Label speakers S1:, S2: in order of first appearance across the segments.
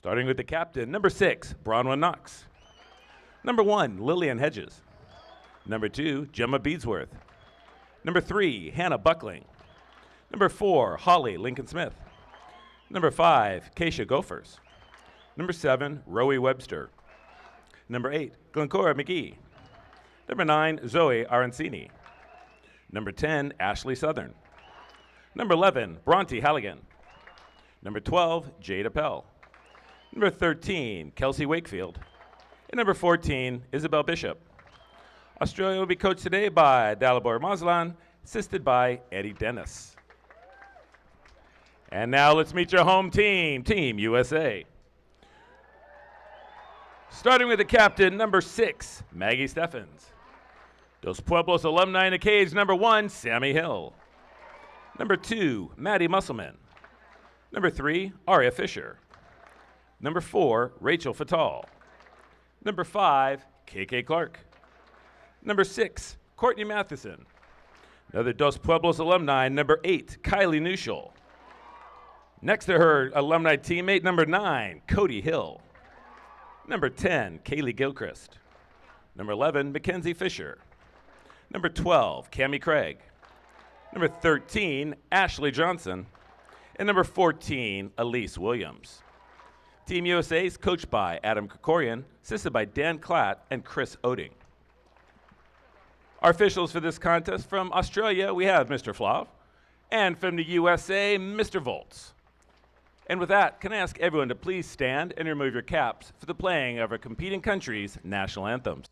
S1: Starting with the captain, number 6, Bronwyn Knox. Number 1, Lillian Hedges. Number 2, Gemma Beadsworth. Number 3, Hannah Buckling. Number 4, Holly Lincoln Smith. Number 5, Keisha Gophers. Number 7, Rowie Webster. Number 8, Glencora McGee. Number 9, Zoe Arancini. Number 10, Ashley Southern. Number 11, Bronte Halligan. Number 12, Jade Appel. Number 13, Kelsey Wakefield. And number 14, Isabel Bishop. Australia will be coached today by Dalibor Mazlan, assisted by Eddie Dennis. And now let's meet your home team, Team USA. Starting with the captain, number 6, Maggie Steffens. Dos Pueblos alumni in the cage, number 1, Sammy Hill. Number 2, Maddie Musselman. Number 3, Aria Fisher. Number 4, Rachel Fatal. Number 5, KK Clark. Number 6, Courtney Matheson. Another Dos Pueblos alumni, number 8, Kylie Newshall. Next to her alumni teammate, number 9, Cody Hill. Number 10, Kaylee Gilchrist. Number 11, Mackenzie Fisher. Number 12, Cammie Craig. Number 13, Ashley Johnson. And number 14, Elise Williams. Team USA is coached by Adam Krikorian, assisted by Dan Klatt and Chris Oding. Our officials for this contest, from Australia, we have Mr. Flav, and from the USA, Mr. Volts. And with that, can I ask everyone to please stand and remove your caps for the playing of our competing countries' national anthems.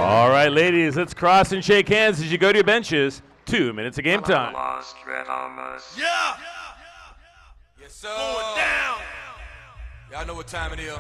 S1: All right, ladies, let's cross and shake hands as you go to your benches. 2 minutes of game time.
S2: Yeah!
S3: Yes, sir.
S2: Going down!
S3: Y'all know what time it is.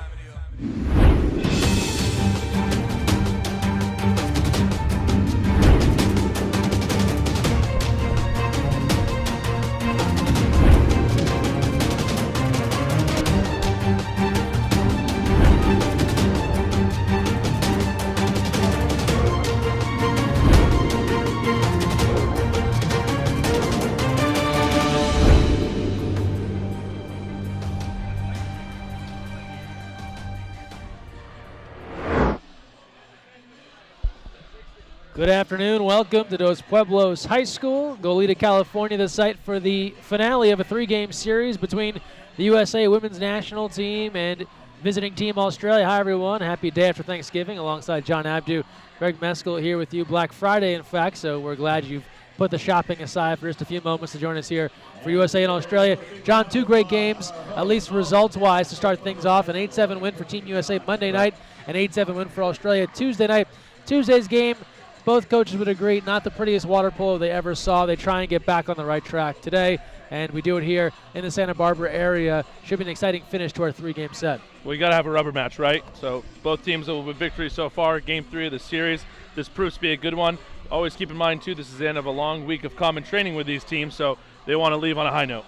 S4: Good afternoon. Welcome to Dos Pueblos High School, Goleta, California, the site for the finale of a 3-game series between the USA Women's National Team and visiting Team Australia. Hi, everyone. Happy day after Thanksgiving alongside John Abdu. Greg Meskel here with you. Black Friday, in fact, so we're glad you've put the shopping aside for just a few moments to join us here for USA and Australia. John, 2 great games, at least results-wise, to start things off. An 8-7 win for Team USA Monday night, an 8-7 win for Australia Tuesday night. Tuesday's game, both coaches would agree, not the prettiest water polo they ever saw. They try and get back on the right track today, and we do it here in the Santa Barbara area. Should be an exciting finish to our 3-game set.
S5: Well, you got to have a rubber match, right? So both teams with victory so far, Game 3 of the series. This proves to be a good one. Always keep in mind, too, this is the end of a long week of common training with these teams, so they want to leave on a high note.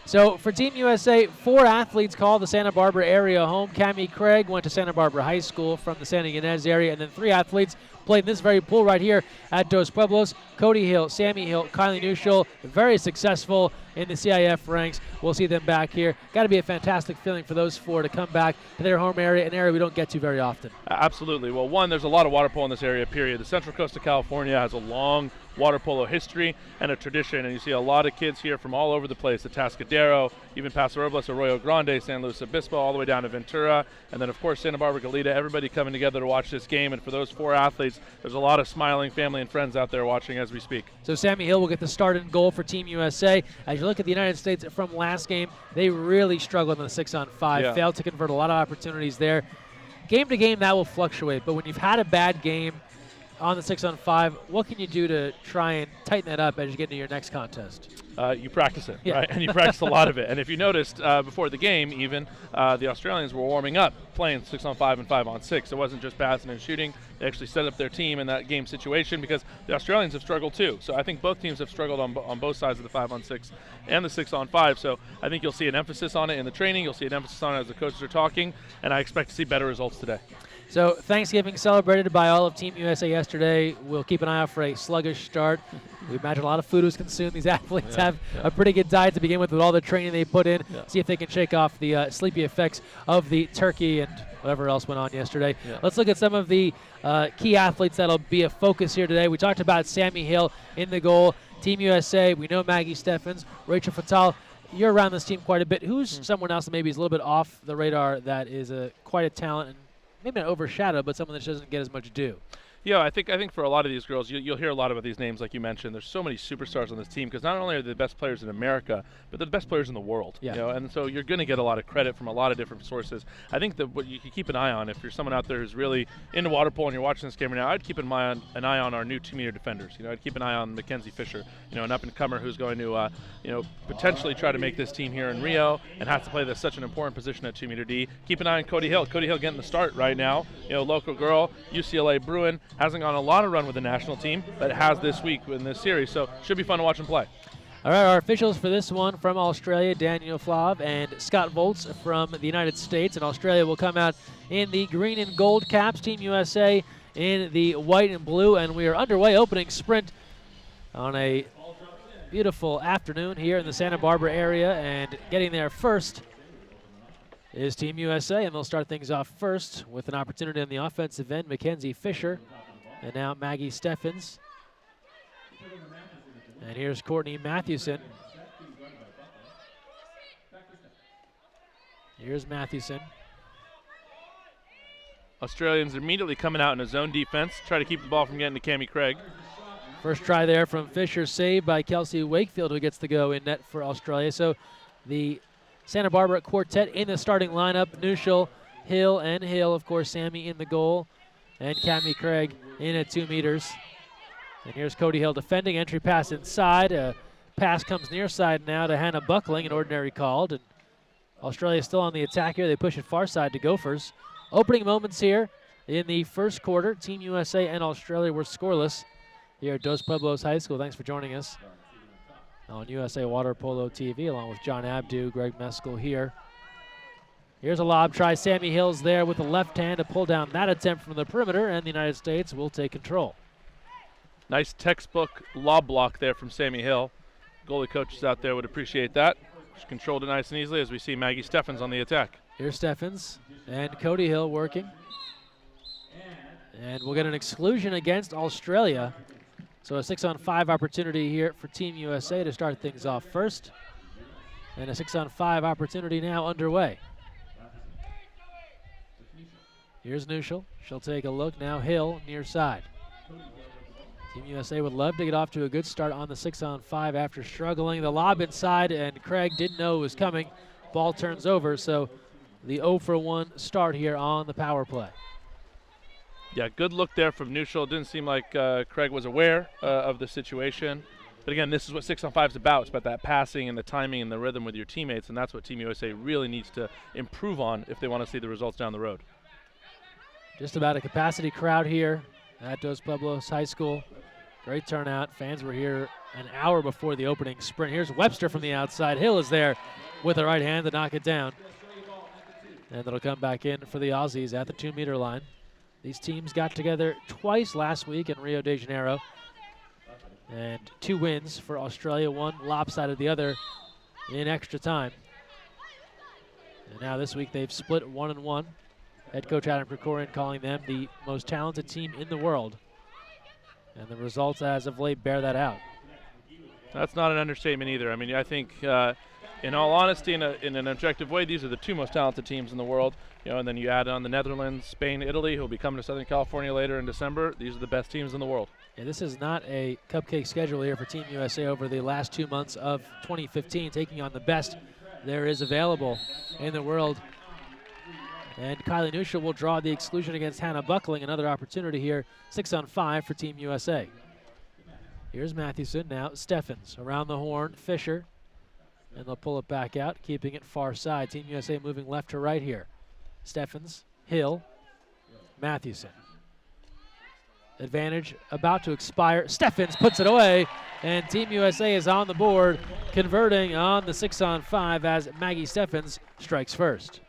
S4: So for Team USA, 4 athletes call the Santa Barbara area home. Cammie Craig went to Santa Barbara High School from the Santa Ynez area, and then 3 athletes played in this very pool right here at Dos Pueblos. Cody Hill, Sammy Hill, Kylie Newshall, very successful in the CIF ranks. We'll see them back here. Got to be a fantastic feeling for those 4 to come back to their home area, an area we don't get to very often.
S5: Absolutely. Well, one, there's a lot of water polo in this area, period. The Central Coast of California has a long water polo history and a tradition, and you see a lot of kids here from all over the place, Atascadero, even Paso Robles, Arroyo Grande, San Luis Obispo, all the way down to Ventura, and then, of course, Santa Barbara, Goleta, everybody coming together to watch this game. And for those 4 athletes, there's a lot of smiling family and friends out there watching as we speak.
S4: So Sammy Hill will get the start and goal for Team USA. As you look at the United States from last game, they really struggled in the 6-on-5, failed to convert a lot of opportunities there. Game to game, that will fluctuate, but when you've had a bad game on the 6-on-5, what can you do to try and tighten that up as you get into your next contest?
S5: You practice it, right? And you practice a lot of it. And if you noticed, before the game even, the Australians were warming up, playing 6-on-5 and 5-on-6. It wasn't just passing and shooting. They actually set up their team in that game situation because the Australians have struggled too. So I think both teams have struggled on both sides of the 5-on-6 and the 6-on-5. So I think you'll see an emphasis on it in the training. You'll see an emphasis on it as the coaches are talking. And I expect to see better results today.
S4: So Thanksgiving celebrated by all of Team USA yesterday. We'll keep an eye out for a sluggish start. We imagine a lot of food was consumed. These athletes have a pretty good diet to begin with all the training they put in. See if they can shake off the sleepy effects of the turkey and whatever else went on yesterday. Let's look at some of the key athletes that'll be a focus here today. We talked about Sammy Hill in the goal. Team USA, we know Maggie Steffens, Rachel Fatal. You're around this team quite a bit. Who's someone else that maybe is a little bit off the radar that is quite a talent and maybe not overshadowed, but someone that doesn't get as much due?
S5: Yeah, I think for a lot of these girls, you'll hear a lot about these names like you mentioned. There's so many superstars on this team because not only are they the best players in America, but they're the best players in the world. You know? And so you're going to get a lot of credit from a lot of different sources. I think that what you can keep an eye on, if you're someone out there who's really into water polo and you're watching this game right now, I'd keep an eye on our new 2-meter defenders. I'd keep an eye on Mackenzie Fisher, an up-and-comer who's going to potentially try to make this team here in Rio and has to play such an important position at 2-meter D. Keep an eye on Cody Hill. Cody Hill getting the start right now. Local girl, UCLA Bruin, hasn't gone a lot of run with the national team, but it has this week in this series, so should be fun to watch him play.
S4: All right, our officials for this one from Australia, Daniel Flav and Scott Volz from the United States. And Australia will come out in the green and gold caps. Team USA in the white and blue. And we are underway, opening sprint on a beautiful afternoon here in the Santa Barbara area. And getting there first is Team USA. And they'll start things off first with an opportunity on the offensive end, Mackenzie Fisher. And now Maggie Steffens. And here's Courtney Mathewson. Here's Mathewson.
S5: Australians immediately coming out in a zone defense, try to keep the ball from getting to Cammie Craig.
S4: First try there from Fisher, saved by Kelsey Wakefield, who gets to go in net for Australia. So the Santa Barbara quartet in the starting lineup. Newshall, Hill, and Hill, of course, Sammy in the goal. And Cammie Craig in at 2 meters. And here's Cody Hill defending. Entry pass inside. A pass comes near side now to Hannah Buckling, an ordinary called. And Australia still on the attack here. They push it far side to Gophers. Opening moments here in the first quarter. Team USA and Australia were scoreless here at Dos Pueblos High School. Thanks for joining us on USA Water Polo TV, along with John Abdu, Greg Meskel here. Here's a lob try. Sammy Hill's there with the left hand to pull down that attempt from the perimeter, and the United States will take control.
S5: Nice textbook lob block there from Sammy Hill. Goalie coaches out there would appreciate that. She controlled it nice and easily as we see Maggie Steffens on the attack.
S4: Here's Steffens and Cody Hill working. And we'll get an exclusion against Australia. So a 6-on-5 opportunity here for Team USA to start things off first. And a 6-on-5 opportunity now underway. Here's Nuschel. She'll take a look. Now Hill near side. Team USA would love to get off to a good start on the 6-on-5 after struggling. The lob inside, and Craig didn't know it was coming. Ball turns over, so the 0-for-1 start here on the power play.
S5: Yeah, good look there from Nuschel. Didn't seem like Craig was aware of the situation. But again, this is what 6-on-5 is about. It's about that passing and the timing and the rhythm with your teammates, and that's what Team USA really needs to improve on if they want to see the results down the road.
S4: Just about a capacity crowd here at Dos Pueblos High School. Great turnout. Fans were here an hour before the opening sprint. Here's Webster from the outside. Hill is there with the right hand to knock it down. And it'll come back in for the Aussies at the 2-meter line. These teams got together twice last week in Rio de Janeiro. And 2 wins for Australia, 1 lopsided the other in extra time. And now this week they've split 1-1. Head coach Adam Krikorian calling them the most talented team in the world. And the results as of late bear that out.
S5: That's not an understatement either. I mean, I think, in all honesty, in an objective way, these are the 2 most talented teams in the world. You know, and then you add on the Netherlands, Spain, Italy, who will be coming to Southern California later in December. These are the best teams in the world.
S4: Yeah, this is not a cupcake schedule here for Team USA over the last 2 months of 2015, taking on the best there is available in the world. And Kylie Nuschel will draw the exclusion against Hannah Buckling. Another opportunity here, 6-on-5 for Team USA. Here's Mathewson, now Steffens around the horn, Fisher. And they'll pull it back out, keeping it far side. Team USA moving left to right here. Steffens, Hill, Mathewson. Advantage about to expire. Steffens puts it away, and Team USA is on the board, converting on the 6-on-5 as Maggie Steffens strikes first.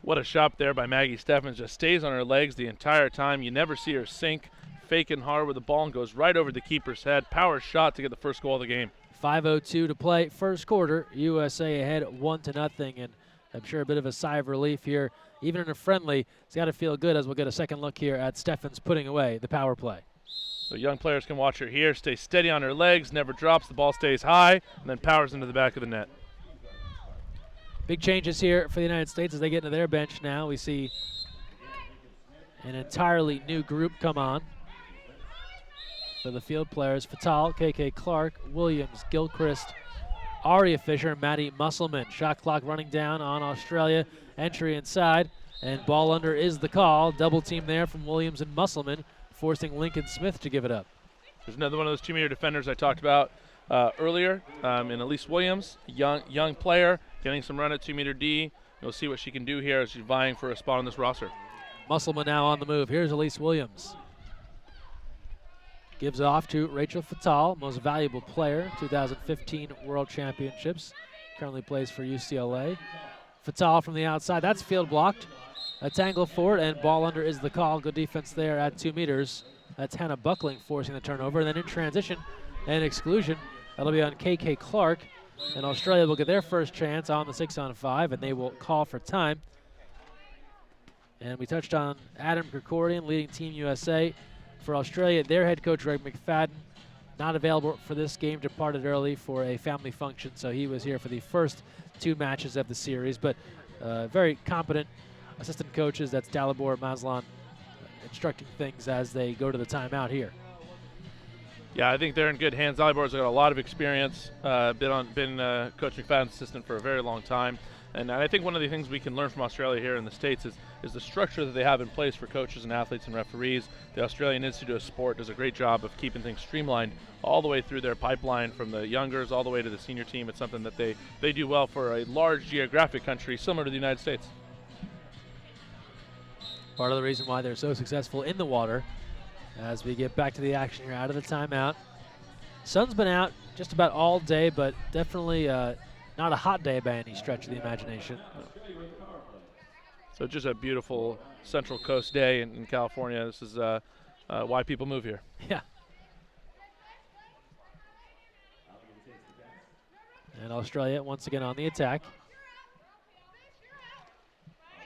S5: What a shot there by Maggie Steffens. Just stays on her legs the entire time. You never see her sink, faking hard with the ball, and goes right over the keeper's head. Power shot to get the first goal of the game.
S4: 5:02 to play, first quarter. USA ahead 1-0, and I'm sure a bit of a sigh of relief here. Even in a friendly, it's got to feel good as we'll get a second look here at Steffens putting away the power play.
S5: So young players can watch her here, stay steady on her legs, never drops, the ball stays high, and then powers into the back of the net.
S4: Big changes here for the United States as they get into their bench now. We see an entirely new group come on for the field players. Fatal, KK Clark, Williams, Gilchrist, Aria Fisher, Maddie Musselman. Shot clock running down on Australia. Entry inside, and ball under is the call. Double team there from Williams and Musselman, forcing Lincoln Smith to give it up.
S5: There's another one of those 2-meter defenders I talked about earlier, in Elise Williams, young player, getting some run at 2-meter D. You'll see what she can do here as she's vying for a spot on this roster.
S4: Musselman now on the move. Here's Elise Williams. Gives off to Rachel Fatal, most valuable player, 2015 World Championships. Currently plays for UCLA. Fatal from the outside. That's field blocked. A tangle forward, and ball under is the call. Good defense there at 2 meters. That's Hannah Buckling forcing the turnover. And then in transition, an exclusion. That'll be on KK Clark. And Australia will get their first chance on the 6-on-5, and they will call for time. And we touched on Adam Krikorian leading Team USA. For Australia, their head coach, Greg McFadden, not available for this game, departed early for a family function, so he was here for the first 2 matches of the series. But very competent assistant coaches, that's Dalibor Maslan, instructing things as they go to the timeout here.
S5: Yeah, I think they're in good hands. Dalibor's got a lot of experience, been Coach McFadden's assistant for a very long time. And I think one of the things we can learn from Australia here in the States is the structure that they have in place for coaches and athletes and referees. The Australian Institute of Sport does a great job of keeping things streamlined all the way through their pipeline from the youngers all the way to the senior team. It's something that they do well for a large geographic country similar to the United States.
S4: Part of the reason why they're so successful in the water. As we get back to the action here out of the timeout. Sun's been out just about all day, but definitely not a hot day by any stretch of the imagination.
S5: So just a beautiful Central Coast day in California. This is why people move here.
S4: Yeah. And Australia once again on the attack.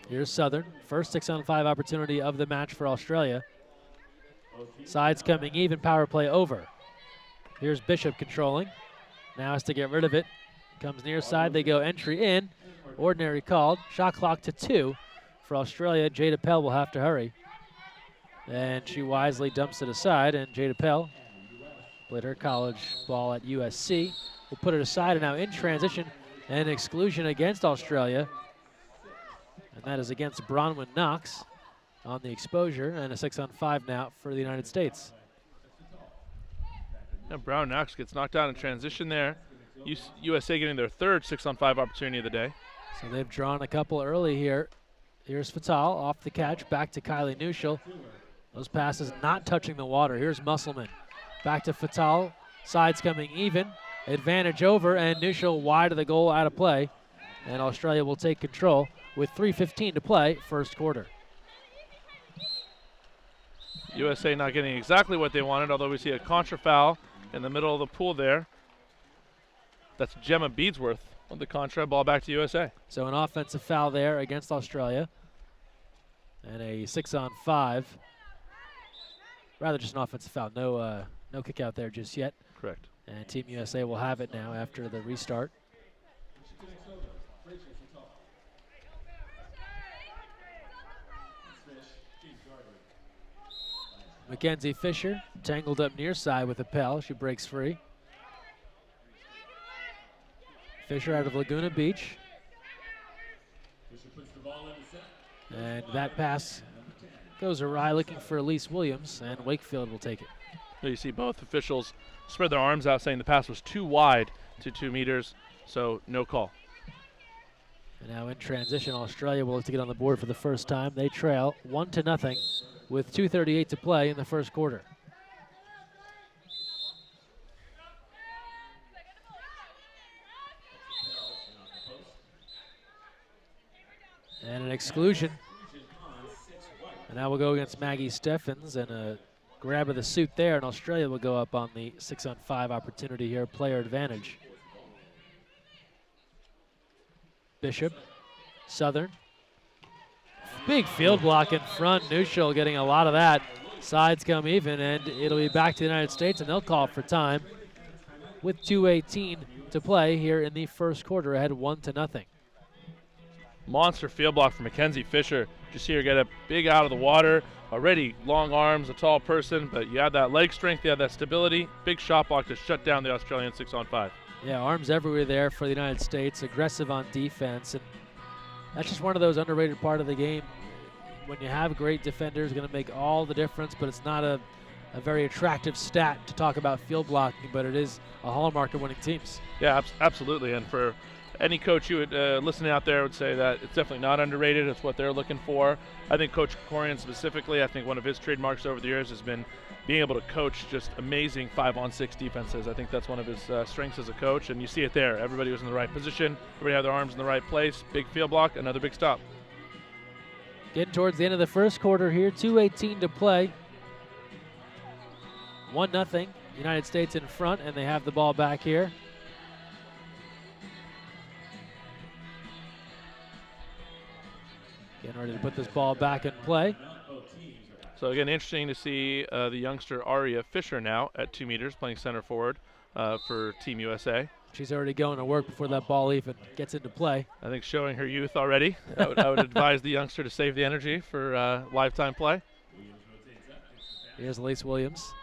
S4: Here's Southern. First 6-on-5 opportunity of the match for Australia. Sides coming even, power play over. Here's Bishop controlling. Now has to get rid of it. Comes near side, they go entry in. Ordinary called. Shot clock to 2 for Australia. Jada Pell will have to hurry. And she wisely dumps it aside, and Jada Pell played her college ball at USC. Will put it aside, and now in transition, an exclusion against Australia. And that is against Bronwyn Knox on the exposure, and a 6-on-5 now for the United States.
S5: And Brown Knox gets knocked out in transition there. USA getting their third 6-on-5 opportunity of the day.
S4: So they've drawn a couple early here. Here's Fatal off the catch, back to Kylie Nuschel. Those passes not touching the water. Here's Musselman. Back to Fatal. Sides coming even. Advantage over, and Nuschel wide of the goal, out of play. And Australia will take control with 3:15 to play, first quarter.
S5: USA not getting exactly what they wanted, although we see a contra foul in the middle of the pool there. That's Gemma Beadsworth on the contra. Ball back to USA.
S4: So an offensive foul there against Australia. And a 6-on-5. Rather just an offensive foul. No kick out there just yet.
S5: Correct.
S4: And Team USA will have it now after the restart. Mackenzie Fisher tangled up near side with Appel. She breaks free. Fisher out of Laguna Beach. And that pass goes awry, looking for Elise Williams, and Wakefield will take it.
S5: There you see both officials spread their arms out, saying the pass was too wide to 2 meters, so no call.
S4: And now in transition, Australia will look to get on the board for the first time. They trail 1-0 with 2:38 to play in the first quarter. And an exclusion. And now we'll go against Maggie Steffens, and a grab of the suit there, and Australia will go up on the 6-on-5 opportunity here, player advantage. Bishop, Southern. Big field block in front. Nuschel getting a lot of that. Sides come even, and it'll be back to the United States, and they'll call for time with 2:18 to play here in the first quarter, ahead 1-0.
S5: Monster field block for Mackenzie Fisher. Just see her get a big out of the water. Already long arms, a tall person, but you have that leg strength, you have that stability. Big shot block to shut down the Australian 6-on-5.
S4: Yeah, arms everywhere there for the United States. Aggressive on defense, and that's just one of those underrated part of the game. When you have great defenders, going to make all the difference, but it's not a very attractive stat to talk about field blocking, but it is a hallmark of winning teams.
S5: Yeah, absolutely. And for any coach you would listening out there would say that it's definitely not underrated. It's what they're looking for. I think Coach Corian specifically, I think one of his trademarks over the years has been being able to coach just amazing 5-on-6 defenses. I think that's one of his strengths as a coach, and you see it there. Everybody was in the right position. Everybody had their arms in the right place. Big field block, another big stop.
S4: Getting towards the end of the first quarter here, 2:18 to play. 1-0, United States in front, and they have the ball back here. Getting ready to put this ball back in play.
S5: So again, interesting to see the youngster Aria Fisher now at 2 meters playing center forward for Team USA.
S4: She's already going to work before that ball even gets into play.
S5: I think showing her youth already. I would advise the youngster to save the energy for lifetime play.
S4: Here's Elise Williams.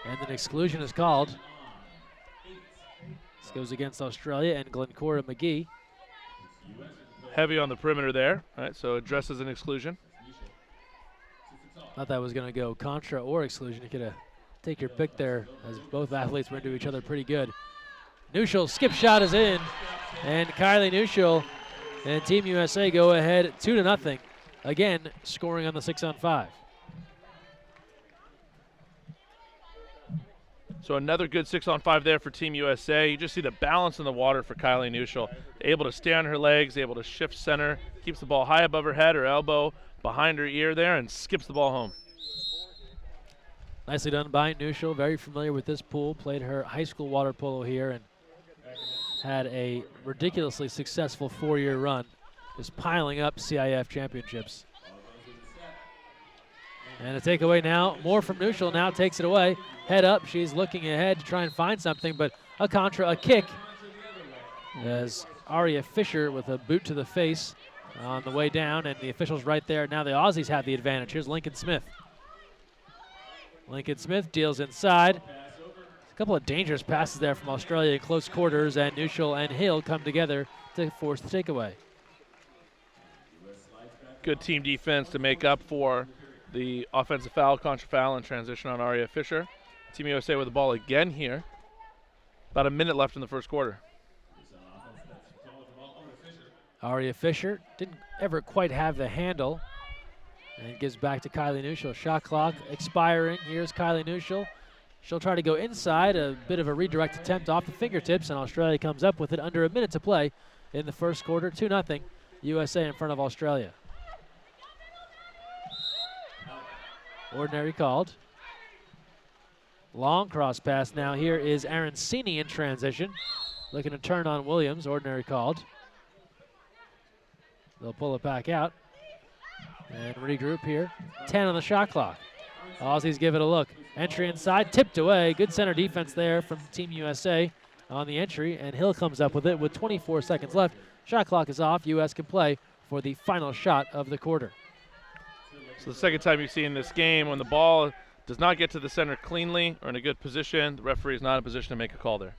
S4: And an exclusion is called. This goes against Australia and Glencora McGee.
S5: Heavy on the perimeter there, all right, so addresses an exclusion.
S4: Thought that was going to go contra or exclusion. You could take your pick there, as both athletes were into each other pretty good. Nuschel, skip shot is in, and Kylie Nuschel and Team USA go ahead 2-0. Again, scoring on the 6-on-5.
S5: So another good 6-on-5 there for Team USA. You just see the balance in the water for Kylie Nuschel. Able to stay on her legs, able to shift center, keeps the ball high above her head, her elbow behind her ear there, and skips the ball home.
S4: Nicely done by Nuschel. Very familiar with this pool. Played her high school water polo here and had a ridiculously successful 4-year run, just piling up CIF championships. And a takeaway now, more from Nuschel, now takes it away. Head up, she's looking ahead to try and find something, but a kick as Aria Fisher with a boot to the face on the way down, and the officials right there. Now the Aussies have the advantage. Here's Lincoln Smith. Lincoln Smith deals inside. A couple of dangerous passes there from Australia in close quarters, and Nuschel and Hill come together to force the takeaway.
S5: Good team defense to make up for the offensive foul, contra foul, and transition on Aria Fisher. Team USA with the ball again here. About a minute left in the first quarter.
S4: Aria Fisher didn't ever quite have the handle, and gives back to Kylie Nuschel. Shot clock expiring. Here's Kylie Nuschel. She'll try to go inside, a bit of a redirect attempt off the fingertips, and Australia comes up with it under a minute to play in the first quarter. 2-0 USA in front of Australia. Ordinary called. Long cross pass now. Here is Arancini in transition. Looking to turn on Williams. Ordinary called. They'll pull it back out and regroup here. 10 on the shot clock. Aussies give it a look. Entry inside, tipped away. Good center defense there from Team USA on the entry, and Hill comes up with it with 24 seconds left. Shot clock is off. U.S. can play for the final shot of the quarter.
S5: So the second time you've seen this game, when the ball does not get to the center cleanly or in a good position, the referee is not in a position to make a call there.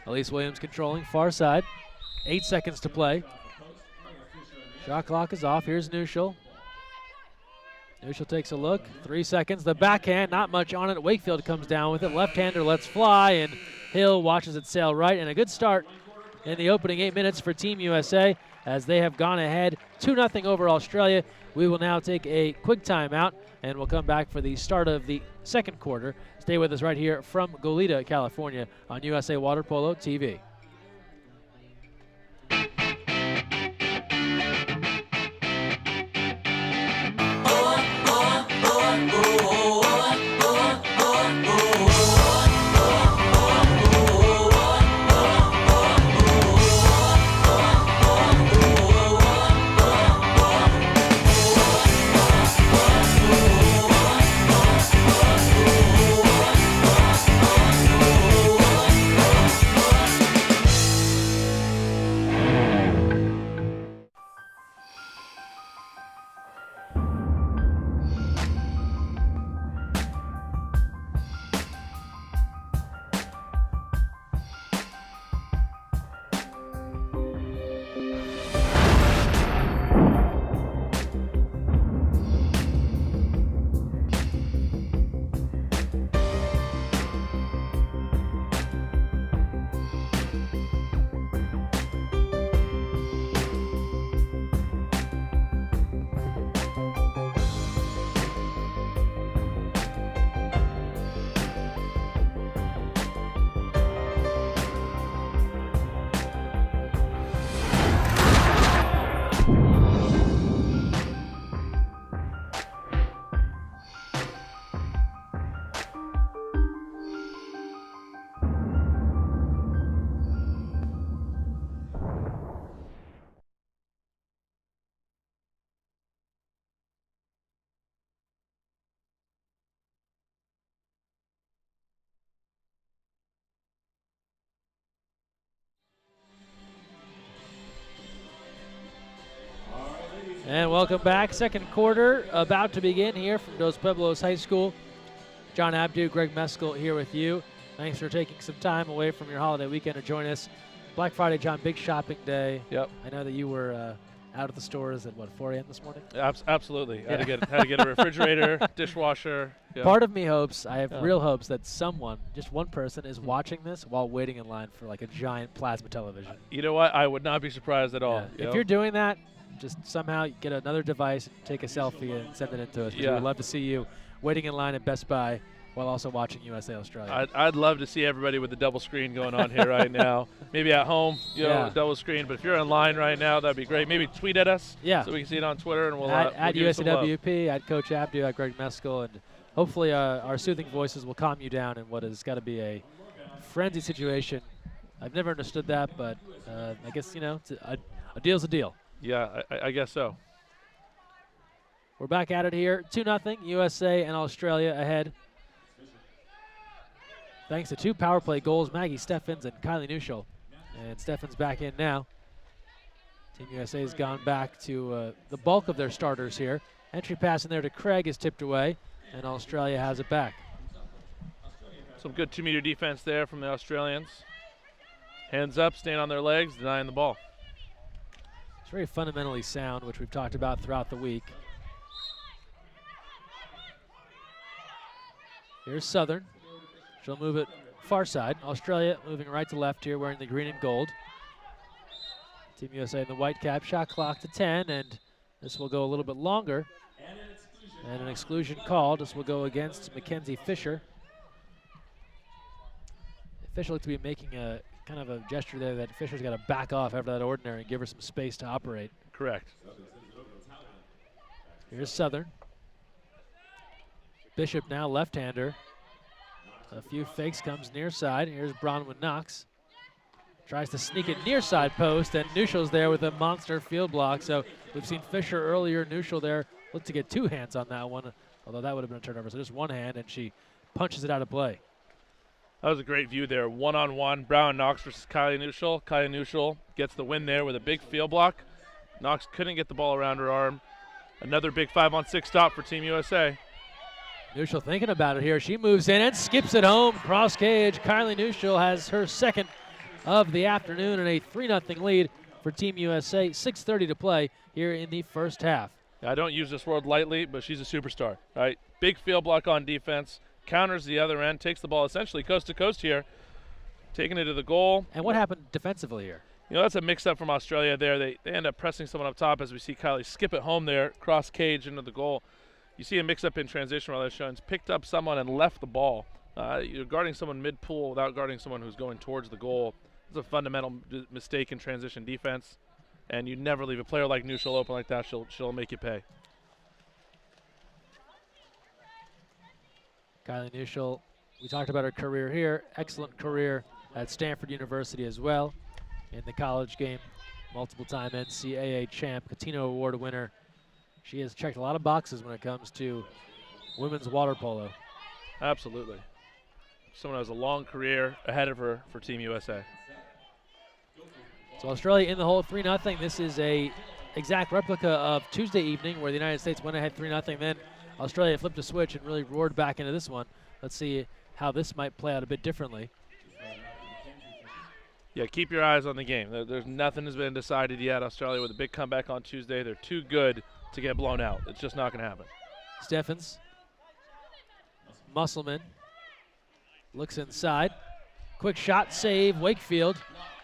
S4: Elise Williams controlling far side. 8 seconds to play. Shot clock is off. Here's Nuschel. Nuschel takes a look. 3 seconds. The backhand, not much on it. Wakefield comes down with it. Left-hander lets fly, and Hill watches it sail right. And a good start in the opening 8 minutes for Team USA as they have gone ahead 2-0 over Australia. We will now take a quick timeout, and we'll come back for the start of the second quarter. Stay with us right here from Goleta, California on USA Water Polo TV. And welcome back. Second quarter about to begin here from Dos Pueblos High School. John Abdu, Greg Meskel here with you. Thanks for taking some time away from your holiday weekend to join us. Black Friday, John, big shopping day.
S5: Yep.
S4: I know that you were out at the stores at, 4 a.m. this morning?
S5: Absolutely.
S4: Yeah.
S5: Had to get a refrigerator, dishwasher. Yep.
S4: Part of me hopes, I have real hopes that someone, just one person, is watching this while waiting in line for like a giant plasma television.
S5: You know what? I would not be surprised at all.
S4: Yeah. If you're doing that, just somehow get another device, take a selfie, and send it into us.
S5: Yeah.
S4: We'd love to see you waiting in line at Best Buy while also watching USA Australia.
S5: I'd love to see everybody with the double screen going on here right now. Maybe at home, double screen. But if you're in line right now, that'd be great. Maybe tweet at us so we can see it on Twitter, and we'll
S4: at
S5: give you some love.
S4: USAWP, at Coach Abdu, at Greg Meskel, and hopefully our soothing voices will calm you down in what has got to be a frenzy situation. I've never understood that, but I guess, a deal's a deal.
S5: Yeah, I guess so.
S4: We're back at it here. 2-0, USA and Australia ahead. Thanks to 2 power play goals, Maggie Steffens and Kylie Nuschel. And Steffens back in now. Team USA has gone back to the bulk of their starters here. Entry pass in there to Craig is tipped away, and Australia has it back.
S5: Some good 2-meter defense there from the Australians. Hands up, staying on their legs, denying the ball.
S4: It's very fundamentally sound, which we've talked about throughout the week. Here's Southern. She'll move it far side. Australia moving right to left here, wearing the green and gold. Team USA in the white cap. Shot clock to 10, and this will go a little bit longer. And an exclusion called. This will go against Mackenzie Fisher. Fisher looked to be making a kind of a gesture there that Fisher's got to back off after that ordinary and give her some space to operate.
S5: Correct.
S4: Here's Southern. Bishop now left-hander. A few fakes, comes near side. Here's Bronwyn Knox. Tries to sneak it near side post, and Nuschel's there with a monster field block. So we've seen Fisher earlier. Nuschel there looked to get 2 hands on that one, although that would have been a turnover. So just 1 hand, and she punches it out of play.
S5: That was a great view there. 1-on-1, Brown Knox versus Kylie Nuschel. Kylie Nuschel gets the win there with a big field block. Knox couldn't get the ball around her arm. Another big 5-on-6 stop for Team USA.
S4: Nuschel thinking about it here. She moves in and skips it home. Cross cage. Kylie Nuschel has her second of the afternoon and a 3-0 lead for Team USA. 6:30 to play here in the first half.
S5: I don't use this word lightly, but she's a superstar, right? Big field block on defense. Counters the other end, takes the ball essentially coast to coast here, taking it to the goal.
S4: And what happened defensively here?
S5: You know, that's a mix-up from Australia there. They end up pressing someone up top as we see Kylie skip it home there, cross cage into the goal. You see a mix-up in transition while Showens picked up someone and left the ball. You're guarding someone mid-pool without guarding someone who's going towards the goal. It's a fundamental mistake in transition defense, and you never leave a player like Nuschel open like that. She'll make you pay.
S4: Kylie Nuschel, we talked about her career here. Excellent career at Stanford University as well. In the college game, multiple-time NCAA champ, Catino Award winner. She has checked a lot of boxes when it comes to women's water polo.
S5: Absolutely. Someone who has a long career ahead of her for Team USA.
S4: So Australia in the hole, 3-0. This is a exact replica of Tuesday evening where the United States went ahead 3-0. Then Australia flipped a switch and really roared back into this one. Let's see how this might play out a bit differently.
S5: Yeah, keep your eyes on the game. There's nothing has been decided yet. Australia with a big comeback on Tuesday. They're too good to get blown out. It's just not going to happen.
S4: Steffens. Musselman looks inside. Quick shot, save, Wakefield,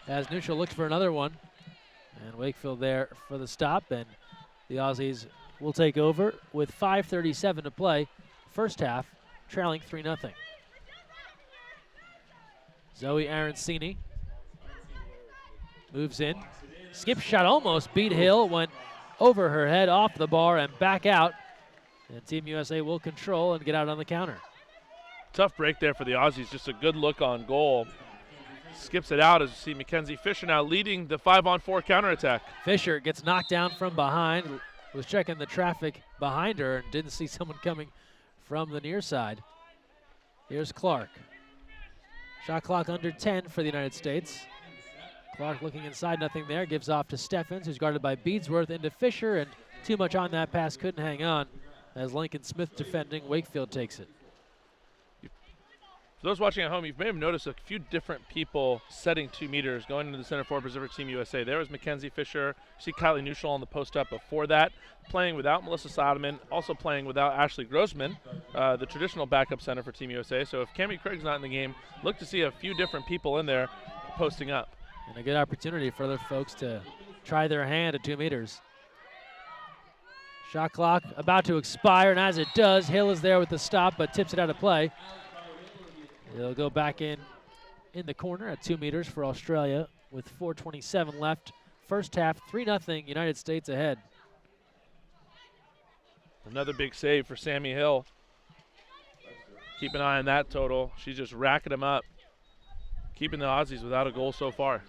S4: as Nuschel looks for another one. And Wakefield there for the stop, and the Aussies will take over with 5:37 to play. First half, trailing 3-0. Zoe Arancini moves in. Skip shot almost beat Hill, went over her head, off the bar, and back out. And Team USA will control and get out on the counter.
S5: Tough break there for the Aussies. Just a good look on goal. Skips it out as you see Mackenzie Fisher now leading the 5-on-4 counterattack.
S4: Fisher gets knocked down from behind, was checking the traffic behind her and didn't see someone coming from the near side. Here's Clark. Shot clock under 10 for the United States. Clark looking inside, nothing there. Gives off to Steffens, who's guarded by Beadsworth, into Fisher, and too much on that pass, couldn't hang on. As Lincoln Smith defending, Wakefield takes it.
S5: For those watching at home, you may have noticed a few different people setting 2 meters going into the center forward position for Team USA. There was Mackenzie Fisher. You see Kylie Nuschel on the post up before that, playing without Melissa Soderman, also playing without Ashley Grossman, the traditional backup center for Team USA. So if Cammie Craig's not in the game, look to see a few different people in there posting up.
S4: And a good opportunity for other folks to try their hand at 2 meters. Shot clock about to expire, and as it does, Hill is there with the stop, but tips it out of play. It'll go back in the corner at 2 meters for Australia with 4:27 left. First half, 3-0, United States ahead.
S5: Another big save for Sammy Hill. Keep an eye on that total. She's just racking them up, keeping the Aussies without a goal so far.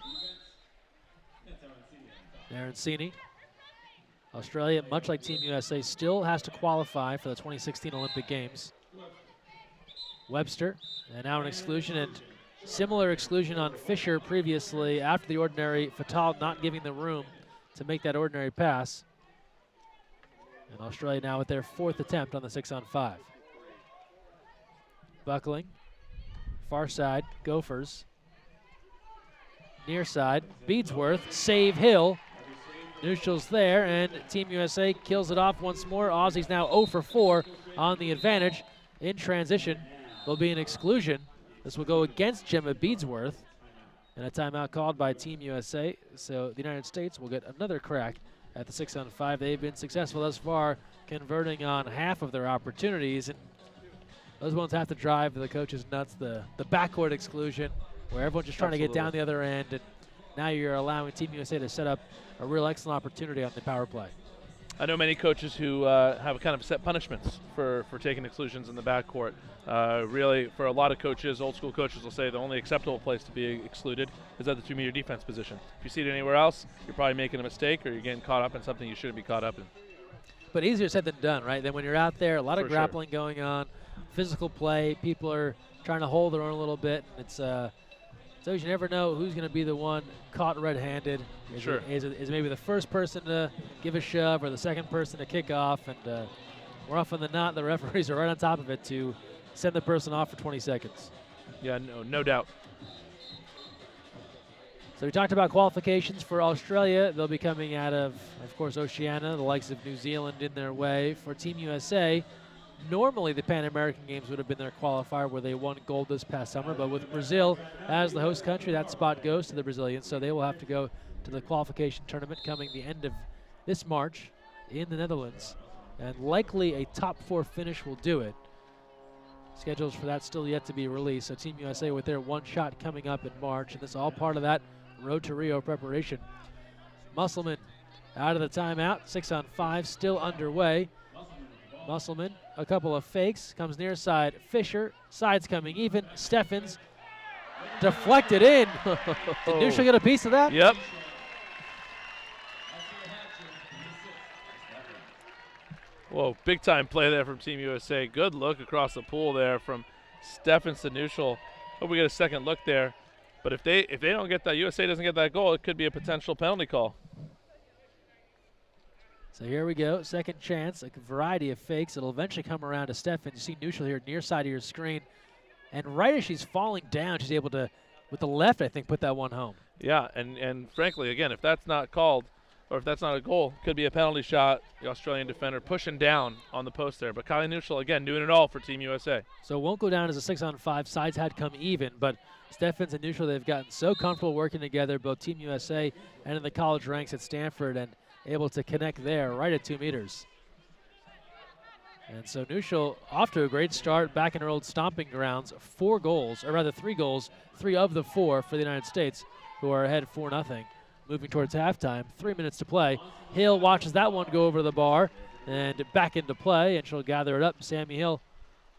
S4: Arancini Australia, much like Team USA, still has to qualify for the 2016 Olympic Games. Webster, and now an exclusion, and similar exclusion on Fisher previously after the ordinary. Fatal not giving the room to make that ordinary pass. And Australia now with their 4th attempt on the 6-on-5. Buckling, far side, Gophers. Near side, Beadsworth, save Hill. Neutral's there, and Team USA kills it off once more. Aussies now 0 for 4 on the advantage. In transition, there'll be an exclusion. This will go against Gemma Beadsworth, and a timeout called by Team USA. So the United States will get another crack at the 6-on-5. They've been successful thus far, converting on half of their opportunities, and those ones have to drive the coaches nuts. The backcourt exclusion, where everyone's just trying to get down the other end, and now you're allowing Team USA to set up a real excellent opportunity on the power play.
S5: I know many coaches who have kind of set punishments for taking exclusions in the backcourt. Really, for a lot of coaches, old school coaches will say the only acceptable place to be excluded is at the 2-meter defense position. If you see it anywhere else, you're probably making a mistake or you're getting caught up in something you shouldn't be caught up in. But
S4: easier said than done, right? Then when you're out there, a lot of grappling going on, physical play, people are trying to hold their own a little bit. It's so you never know who's going to be the one caught red-handed. Is maybe the first person to give a shove or the second person to kick off, and more often than not, the referees are right on top of it to send the person off for 20 seconds.
S5: Yeah, no doubt.
S4: So we talked about qualifications for Australia. They'll be coming out of course, Oceania, the likes of New Zealand in their way. For Team USA, normally the Pan American Games would have been their qualifier where they won gold this past summer, but with Brazil as the host country, that spot goes to the Brazilians, so they will have to go to the qualification tournament coming the end of this March in the Netherlands, and likely a top 4 finish will do it. Schedules for that still yet to be released, so Team USA with their one shot coming up in March, and this is all part of that Road to Rio preparation. Musselman out of the timeout, 6-on-5 still underway. Musselman, a couple of fakes, comes near side. Fisher, side's coming even. Steffens, deflected in. Did Neutral get a piece of that?
S5: Yep. Whoa, big time play there from Team USA. Good look across the pool there from Steffens to Neutral. Hope we get a second look there. But if they don't get that, USA doesn't get that goal, it could be a potential penalty call.
S4: So here we go, second chance, a variety of fakes. It'll eventually come around to Steffens. You see Neutral here near side of your screen. And right as she's falling down, she's able to, with the left, I think, put that one home.
S5: Yeah, and frankly, again, if that's not called, or if that's not a goal, could be a penalty shot. The Australian defender pushing down on the post there. But Kylie Neutral, again, doing it all for Team USA.
S4: So it won't go down as a 6-on-5. Sides had come even, but Steffens and Neutral, they've gotten so comfortable working together, both Team USA and in the college ranks at Stanford, and able to connect there right at 2 meters. And so Neutral off to a great start back in her old stomping grounds. 4 goals, or rather 3 goals, 3 of the 4 for the United States, who are ahead 4-0. Moving towards halftime, 3 minutes to play. Hill watches that one go over the bar and back into play, and she'll gather it up. Sammy Hill,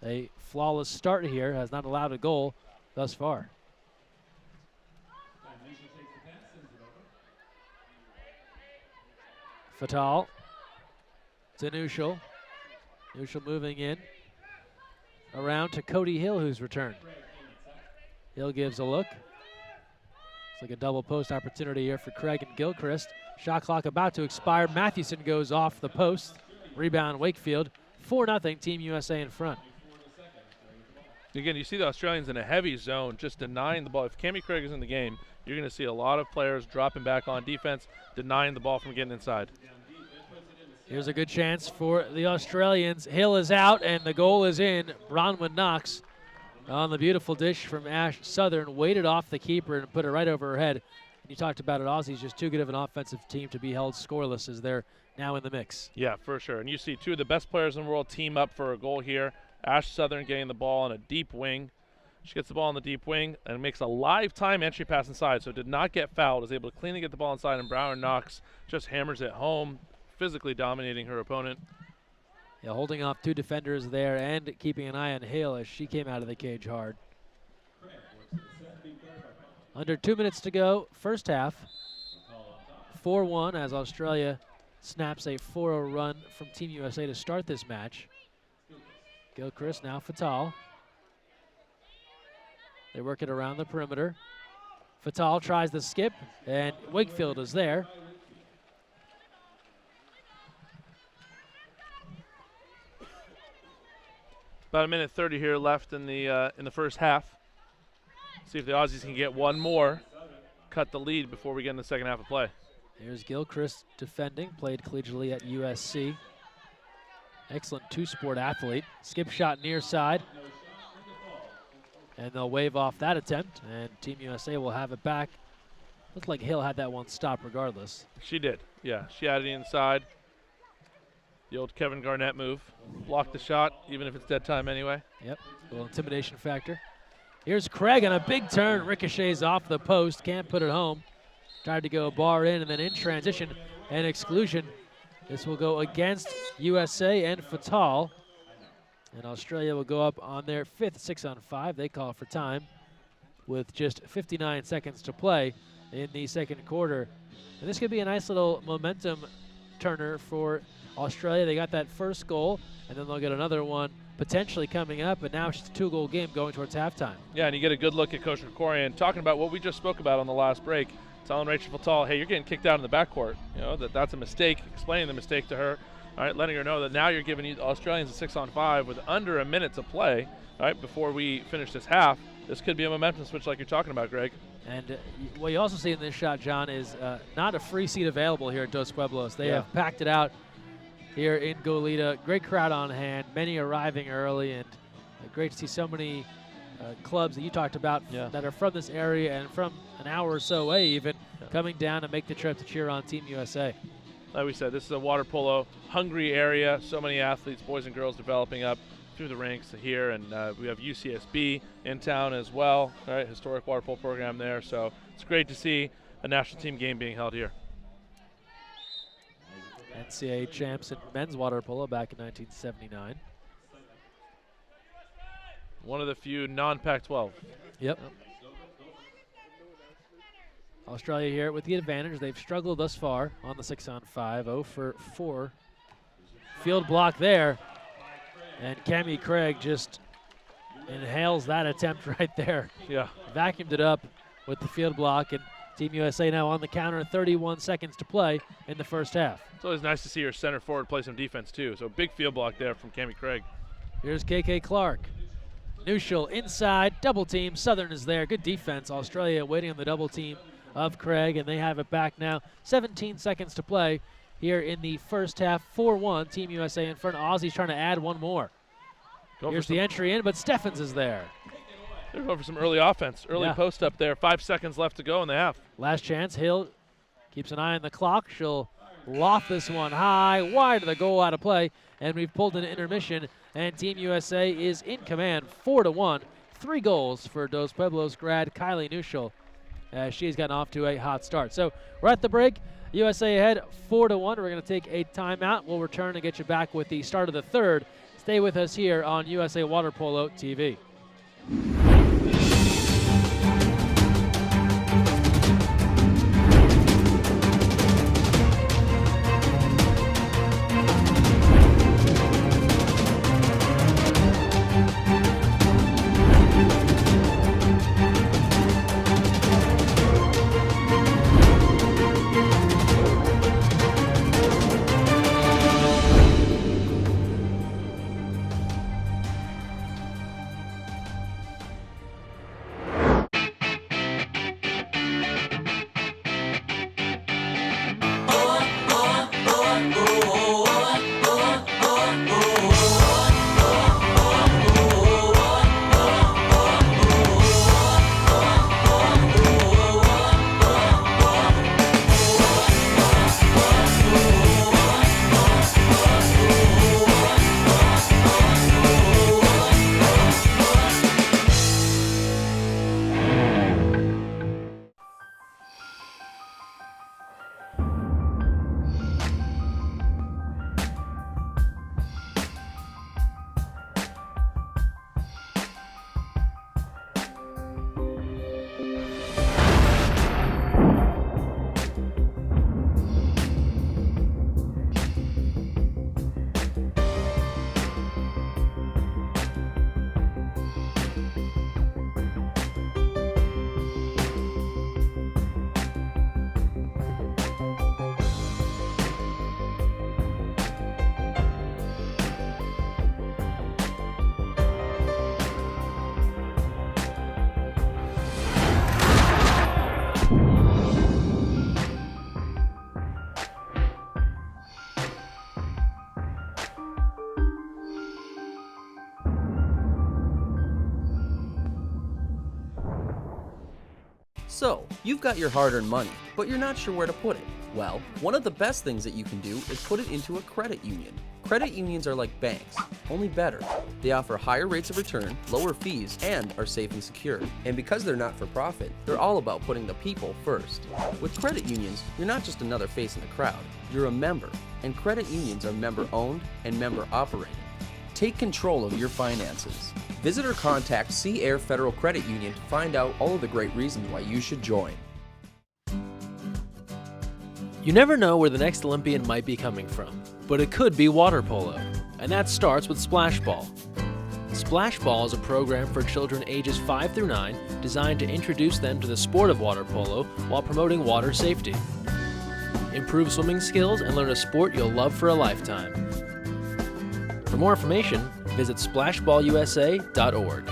S4: a flawless start here, has not allowed a goal thus far. Fatal to Neutral. Neutral moving in. Around to Cody Hill, who's returned. Hill gives a look. It's like a double post opportunity here for Craig and Gilchrist. Shot clock about to expire. Mathewson goes off the post. Rebound Wakefield. 4-0, Team USA in front.
S5: Again, you see the Australians in a heavy zone, just denying the ball. If Cammie Craig is in the game, you're going to see a lot of players dropping back on defense, denying the ball from getting inside.
S4: Here's a good chance for the Australians. Hill is out, and the goal is in. Bronwyn Knox on the beautiful dish from Ash Southern, waited off the keeper and put it right over her head. And you talked about it, Aussie's just too good of an offensive team to be held scoreless as they're now in the mix.
S5: Yeah, for sure. And you see 2 of the best players in the world team up for a goal here. Ash Southern getting the ball on a deep wing. She gets the ball in the deep wing and makes a lifetime entry pass inside, so did not get fouled, is able to cleanly get the ball inside, and Brown Knox just hammers it home, physically dominating her opponent.
S4: Yeah, holding off 2 defenders there and keeping an eye on Hale as she came out of the cage hard. Under 2 minutes to go, first half. 4-1 as Australia snaps a 4-0 run from Team USA to start this match. Gilchrist, now Fatal. They work it around the perimeter. Fatal tries the skip, and Wakefield is there.
S5: About a minute 30 here left in the first half. See if the Aussies can get one more, cut the lead before we get in the second half of play.
S4: Here's Gilchrist defending, played collegiately at USC. Excellent two-sport athlete. Skip shot near side. And they'll wave off that attempt, and Team USA will have it back. Looked like Hill had that one stopped regardless.
S5: She did, yeah. She had it inside. The old Kevin Garnett move. Block the shot, even if it's dead time anyway.
S4: Yep, a little intimidation factor. Here's Craig on a big turn, ricochets off the post, can't put it home. Tried to go bar in, and then in transition and exclusion. This will go against USA and Fatal. And Australia will go up on their 5th 6-on-5. They call for time with just 59 seconds to play in the second quarter. And this could be a nice little momentum turner for Australia. They got that first goal, and then they'll get another one potentially coming up, and now it's just a 2-goal game going towards halftime.
S5: Yeah, and you get a good look at Coach Krikorian talking about what we just spoke about on the last break, telling Rachel Fatal, hey, you're getting kicked out in the backcourt. You know, that's a mistake, explaining the mistake to her. All right, letting her know that now you're giving the Australians a 6-on-5 with under a minute to play, all right, before we finish this half. This could be a momentum switch like you're talking about, Greg.
S4: And what you also see in this shot, John, is not a free seat available here at Dos Pueblos. They have packed it out here in Goleta. Great crowd on hand, many arriving early, and great to see so many clubs that you talked about that are from this area and from an hour or so away even coming down to make the trip to cheer on Team USA.
S5: Like we said, this is a water polo hungry area. So many athletes, boys and girls, developing up through the ranks here, and we have UCSB in town as well. All right, historic water polo program there. So it's great to see a national team game being held here.
S4: NCAA champs in men's water polo back in 1979.
S5: One of the few non-Pac-12.
S4: Yep. Australia here with the advantage. They've struggled thus far on the 6-on-5, 0 for 4. Field block there, and Cammie Craig just inhales that attempt right there.
S5: Yeah.
S4: Vacuumed it up with the field block, and Team USA now on the counter, 31 seconds to play in the first half.
S5: It's always nice to see your center forward play some defense too. So big field block there from Cammie Craig.
S4: Here's KK Clark. Nuschel inside, double team. Southern is there. Good defense. Australia waiting on the double team of Craig, and they have it back now. 17 seconds to play here in the first half. 4-1, Team USA in front. Aussies trying to add one more. Here's the entry in, but Steffens is there.
S5: They're going for some early offense. Early post up there. 5 seconds left to go in the half.
S4: Last chance. Hill keeps an eye on the clock. She'll loft this one high, wide of the goal, out of play, and we've pulled an intermission, and Team USA is in command, 4-1. 3 goals for Dos Pueblos grad Kylie Nuschel. She's gotten off to a hot start. So we're at the break. USA ahead 4-1. We're going to take a timeout. We'll return and get you back with the start of the third. Stay with us here on USA Water Polo TV.
S6: So, you've got your hard-earned money, but you're not sure where to put it. Well, one of the best things that you can do is put it into a credit union. Credit unions are like banks, only better. They offer higher rates of return, lower fees, and are safe and secure. And because they're not for profit, they're all about putting the people first. With credit unions, you're not just another face in the crowd, you're a member. And credit unions are member-owned and member-operated. Take control of your finances. Visit or contact Sea Air Federal Credit Union to find out all of the great reasons why you should join.
S4: You never know where the next Olympian might be coming from, but it could be water polo, and that starts with Splash Ball. Splash Ball is a program for children ages 5 through 9 designed to introduce them to the sport of water polo while promoting water safety. Improve swimming skills and learn a sport you'll love for a lifetime. For more information, visit splashballusa.org.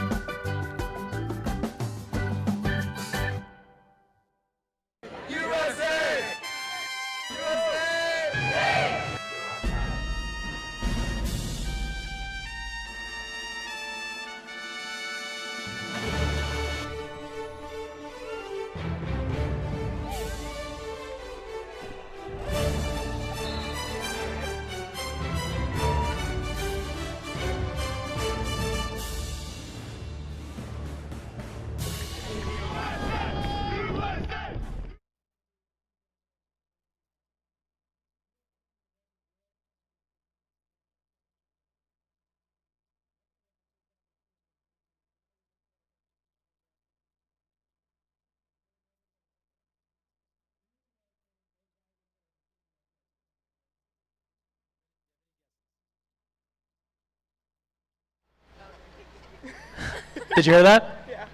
S4: Did you hear that?
S7: Yeah.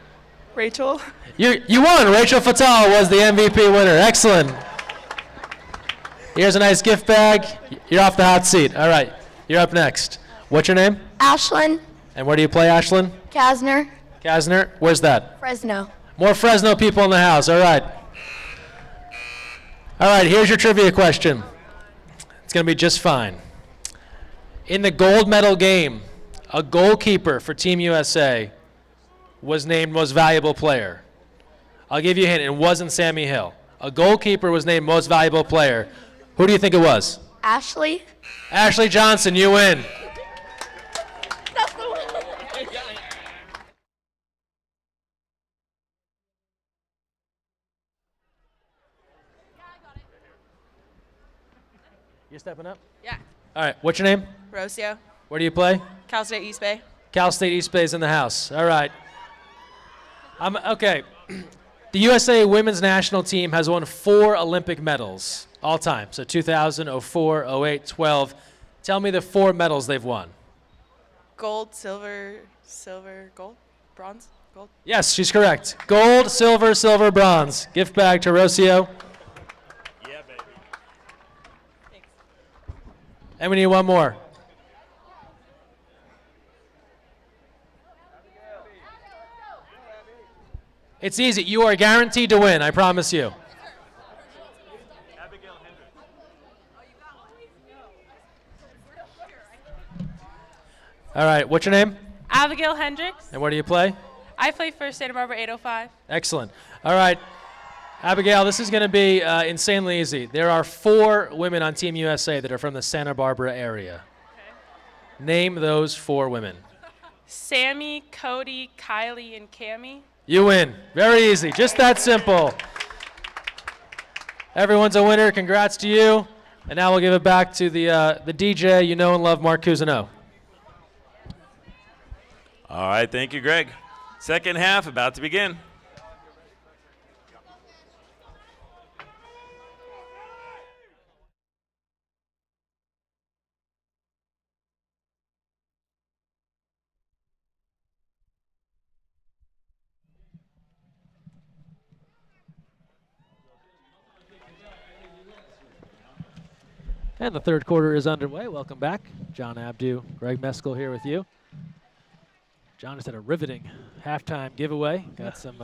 S7: Rachel.
S4: You won. Rachel Fatal was the MVP winner. Excellent. Here's a nice gift bag. You're off the hot seat. All right. You're up next. What's your name?
S8: Ashlyn
S4: And where do you play, Ashlyn?
S8: Kasner,
S4: Kasner. Where's that?
S8: Fresno.
S4: More Fresno people in the house. All right. All right. Here's your trivia question. It's going to be just fine. In the gold medal game, a goalkeeper for Team USA was named Most Valuable Player. I'll give you a hint. It wasn't Sammy Hill. A goalkeeper was named Most Valuable Player. Who do you think it was?
S8: Ashley.
S4: Ashley Johnson, you win.
S8: That's the one.
S4: You stepping up?
S7: Yeah.
S4: All right. What's your name?
S7: Rocio.
S4: Where do you play?
S7: Cal State East Bay.
S4: Cal State East Bay's in the house. All right. Okay. The USA women's national team has won 4 Olympic medals all time. So 2000, 04, 08, 12. Tell me the 4 medals they've won.
S7: Gold, silver, gold, bronze, gold.
S4: Yes, she's correct. Gold, silver, bronze. Gift bag to Rocio.
S1: Yeah, baby.
S7: Thanks.
S4: And we need one more. It's easy. You are guaranteed to win, I promise you. All right, what's your name?
S9: Abigail Hendricks.
S4: And where do you play?
S9: I play for Santa Barbara 805.
S4: Excellent. All right, Abigail, this is going to be insanely easy. There are 4 women on Team USA that are from the Santa Barbara area. Okay. Name those 4 women.
S9: Sammy, Cody, Kylie, and Cammie.
S4: You win. Very easy. Just that simple. Everyone's a winner. Congrats to you. And now we'll give it back to the DJ you know and love, Mark Cousineau.
S1: All right, thank you, Greg. Second half about to begin.
S4: And the third quarter is underway. Welcome back. John Abdu, Greg Meskel here with you. John just had a riveting halftime giveaway. Got some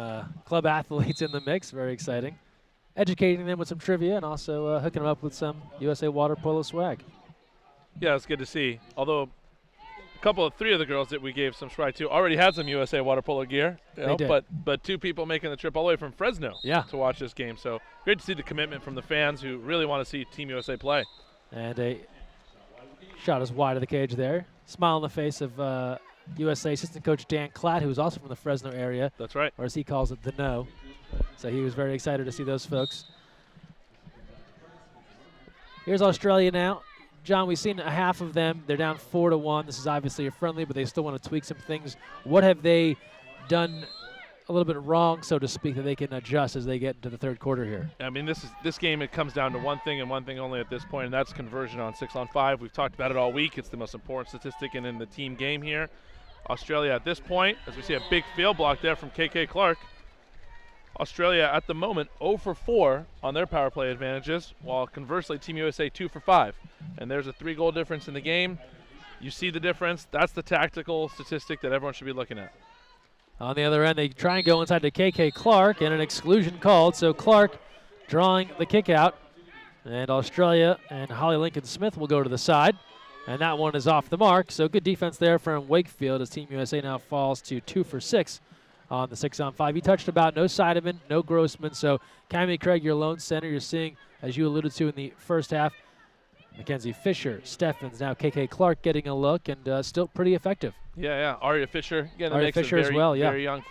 S4: club athletes in the mix. Very exciting. Educating them with some trivia and also hooking them up with some USA water polo swag.
S5: Yeah, it's good to see. Although a three of the girls that we gave some stride to already had some USA water polo gear.
S4: They did.
S5: But two people making the trip all the way from Fresno to watch this game. So great to see the commitment from the fans who really want to see Team USA play.
S4: And a shot is wide of the cage there. Smile on the face of USA assistant coach Dan Klatt, who is also from the Fresno area.
S5: That's right.
S4: Or as he calls it, the No. So he was very excited to see those folks. Here's Australia now. John, we've seen a half of them. They're down 4-1. This is obviously a friendly, but they still want to tweak some things. What have they done a little bit wrong, so to speak, that they can adjust as they get into the third quarter here?
S5: I mean, this game, it comes down to one thing and one thing only at this point, and that's conversion on 6-on-5. We've talked about it all week. It's the most important statistic in the team game here. Australia at this point, as we see a big field block there from KK Clark. Australia at the moment 0 for 4 on their power play advantages, while conversely Team USA 2 for 5. And there's a 3-goal difference in the game. You see the difference. That's the tactical statistic that everyone should be looking at.
S4: On the other end, they try and go inside to KK Clark, and an exclusion called. So Clark drawing the kick out. And Australia and Holly Lincoln Smith will go to the side. And that one is off the mark. So good defense there from Wakefield as Team USA now falls to 2 for 6 on the 6-on-5. He touched about no Seidemann, no Grossman. So Cammie Craig, your lone center. You're seeing, as you alluded to in the first half, Mackenzie Fisher, Steffens, now KK Clark getting a look, and still pretty effective.
S5: Yeah. Aria Fisher getting the
S4: Aria
S5: mix.
S4: Fisher as well, yeah.
S5: Very young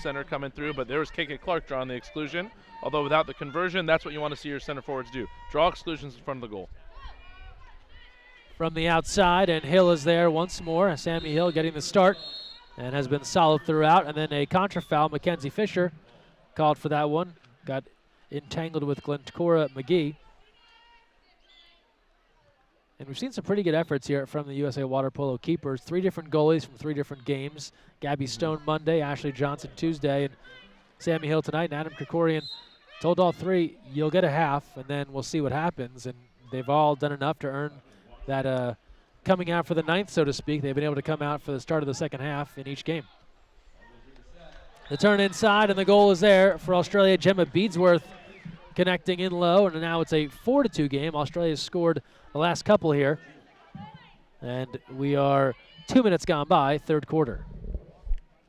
S5: center coming through, but there was KK Clark drawing the exclusion. Although without the conversion, that's what you want to see your center forwards do. Draw exclusions in front of the goal.
S4: From the outside, and Hill is there once more. Sammy Hill getting the start and has been solid throughout. And then a contra foul. Mackenzie Fisher called for that one. Got entangled with Glencora McGee. And we've seen some pretty good efforts here from the USA Water Polo keepers. 3 different goalies from 3 different games. Gabby Stone Monday, Ashley Johnson Tuesday, and Sammy Hill tonight. And Adam Krikorian told all 3, you'll get a half, and then we'll see what happens. And they've all done enough to earn that coming out for the 9th, so to speak. They've been able to come out for the start of the second half in each game. The turn inside, and the goal is there for Australia. Gemma Beadsworth connecting in low, and now it's a 4-2 game. Australia's scored the last couple here, and we are 2 minutes gone by, third quarter.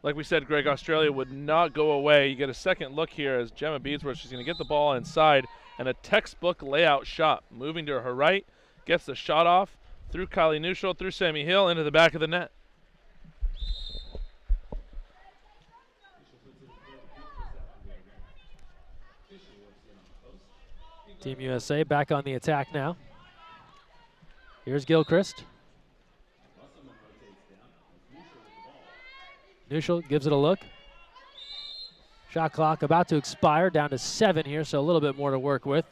S5: Like we said, Greg, Australia would not go away. You get a second look here as Gemma Beadsworth. She's going to get the ball inside, and a textbook layout shot. Moving to her right, gets the shot off through Kylie Neuschel, through Sammy Hill, into the back of the net.
S4: Team USA back on the attack now. Here's Gilchrist. Neuschel gives it a look. Shot clock about to expire, down to 7 here, so a little bit more to work with.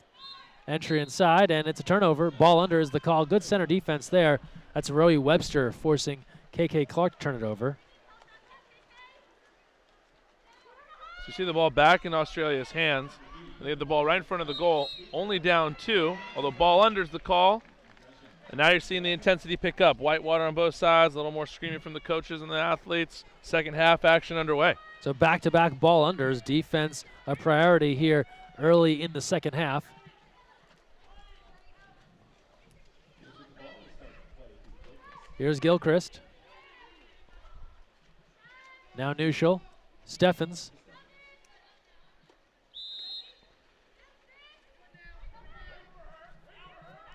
S4: Entry inside, and it's a turnover. Ball under is the call. Good center defense there. That's Roe Webster forcing KK Clark to turn it over.
S5: So you see the ball back in Australia's hands. They have the ball right in front of the goal, only down 2, although ball under is the call. And now you're seeing the intensity pick up. Whitewater on both sides, a little more screaming from the coaches and the athletes. Second half action underway.
S4: So back-to-back ball unders. Defense a priority here early in the second half. Here's Gilchrist. Now Neuschel. Steffens.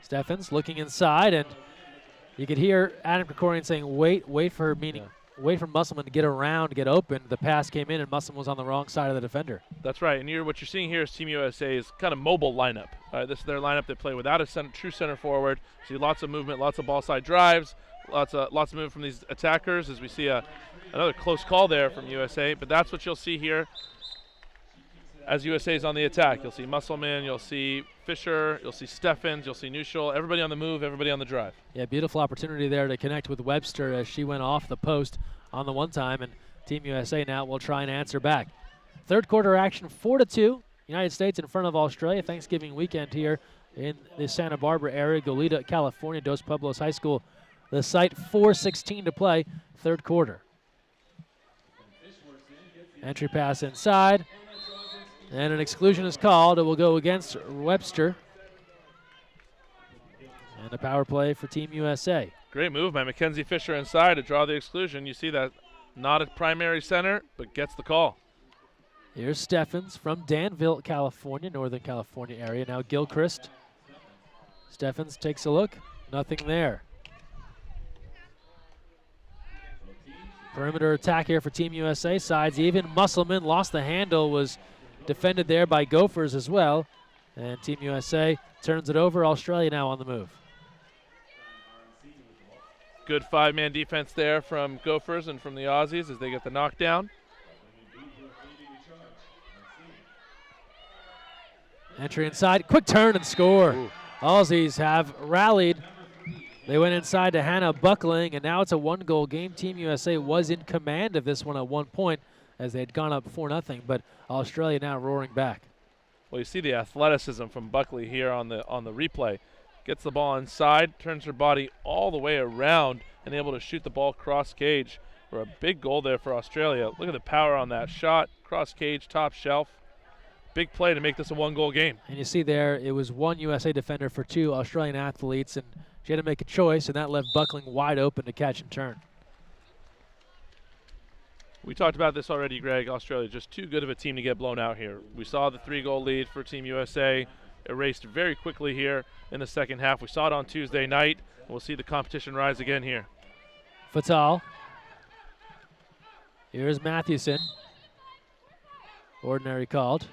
S4: Steffens looking inside, and you could hear Adam Krikorian saying, wait for her, meaning wait for Musselman to get around, get open. The pass came in, and Musselman was on the wrong side of the defender.
S5: That's right, and what you're seeing here is Team USA's kind of mobile lineup. This is their lineup. They play without a true center forward. See lots of movement, lots of ball side drives, lots of movement from these attackers as we see another close call there from USA, but that's what you'll see here as USA's on the attack. You'll see Musselman, you'll see Fisher, you'll see Steffens, you'll see Neuschel, everybody on the move, everybody on the drive.
S4: Yeah, beautiful opportunity there to connect with Webster as she went off the post on the one time, and Team USA now will try and answer back. Third quarter action, 4-2. United States in front of Australia. Thanksgiving weekend here in the Santa Barbara area. Goleta, California, Dos Pueblos High School. The site, 4:16 to play, third quarter. Entry pass inside. And an exclusion is called. It will go against Webster. And a power play for Team USA.
S5: Great move by Mackenzie Fisher inside to draw the exclusion. You see that, not a primary center, but gets the call.
S4: Here's Steffens from Danville, California, Northern California area. Now Gilchrist. Steffens takes a look. Nothing there. Perimeter attack here for Team USA. Sides even. Musselman lost the handle, was defended there by Gophers as well. And Team USA turns it over. Australia now on the move.
S5: Good 5-man defense there from Gophers and from the Aussies as they get the knockdown.
S4: Entry inside, quick turn and score.
S5: Ooh.
S4: Aussies have rallied. They went inside to Hannah Buckling, and now it's a 1-goal game. Team USA was in command of this one at one point as they had gone up 4-0, but Australia now roaring back.
S5: Well, you see the athleticism from Buckley here on the replay. Gets the ball inside, turns her body all the way around, and able to shoot the ball cross cage for a big goal there for Australia. Look at the power on that shot, cross cage, top shelf. Big play to make this a 1-goal game.
S4: And you see there, it was one USA defender for 2 Australian athletes, and she had to make a choice, and that left Buckling wide open to catch and turn.
S5: We talked about this already, Greg. Australia just too good of a team to get blown out here. We saw the 3-goal lead for Team USA erased very quickly here in the second half. We saw it on Tuesday night, and we'll see the competition rise again here.
S4: Fatal. Here's Mathewson. Ordinary called.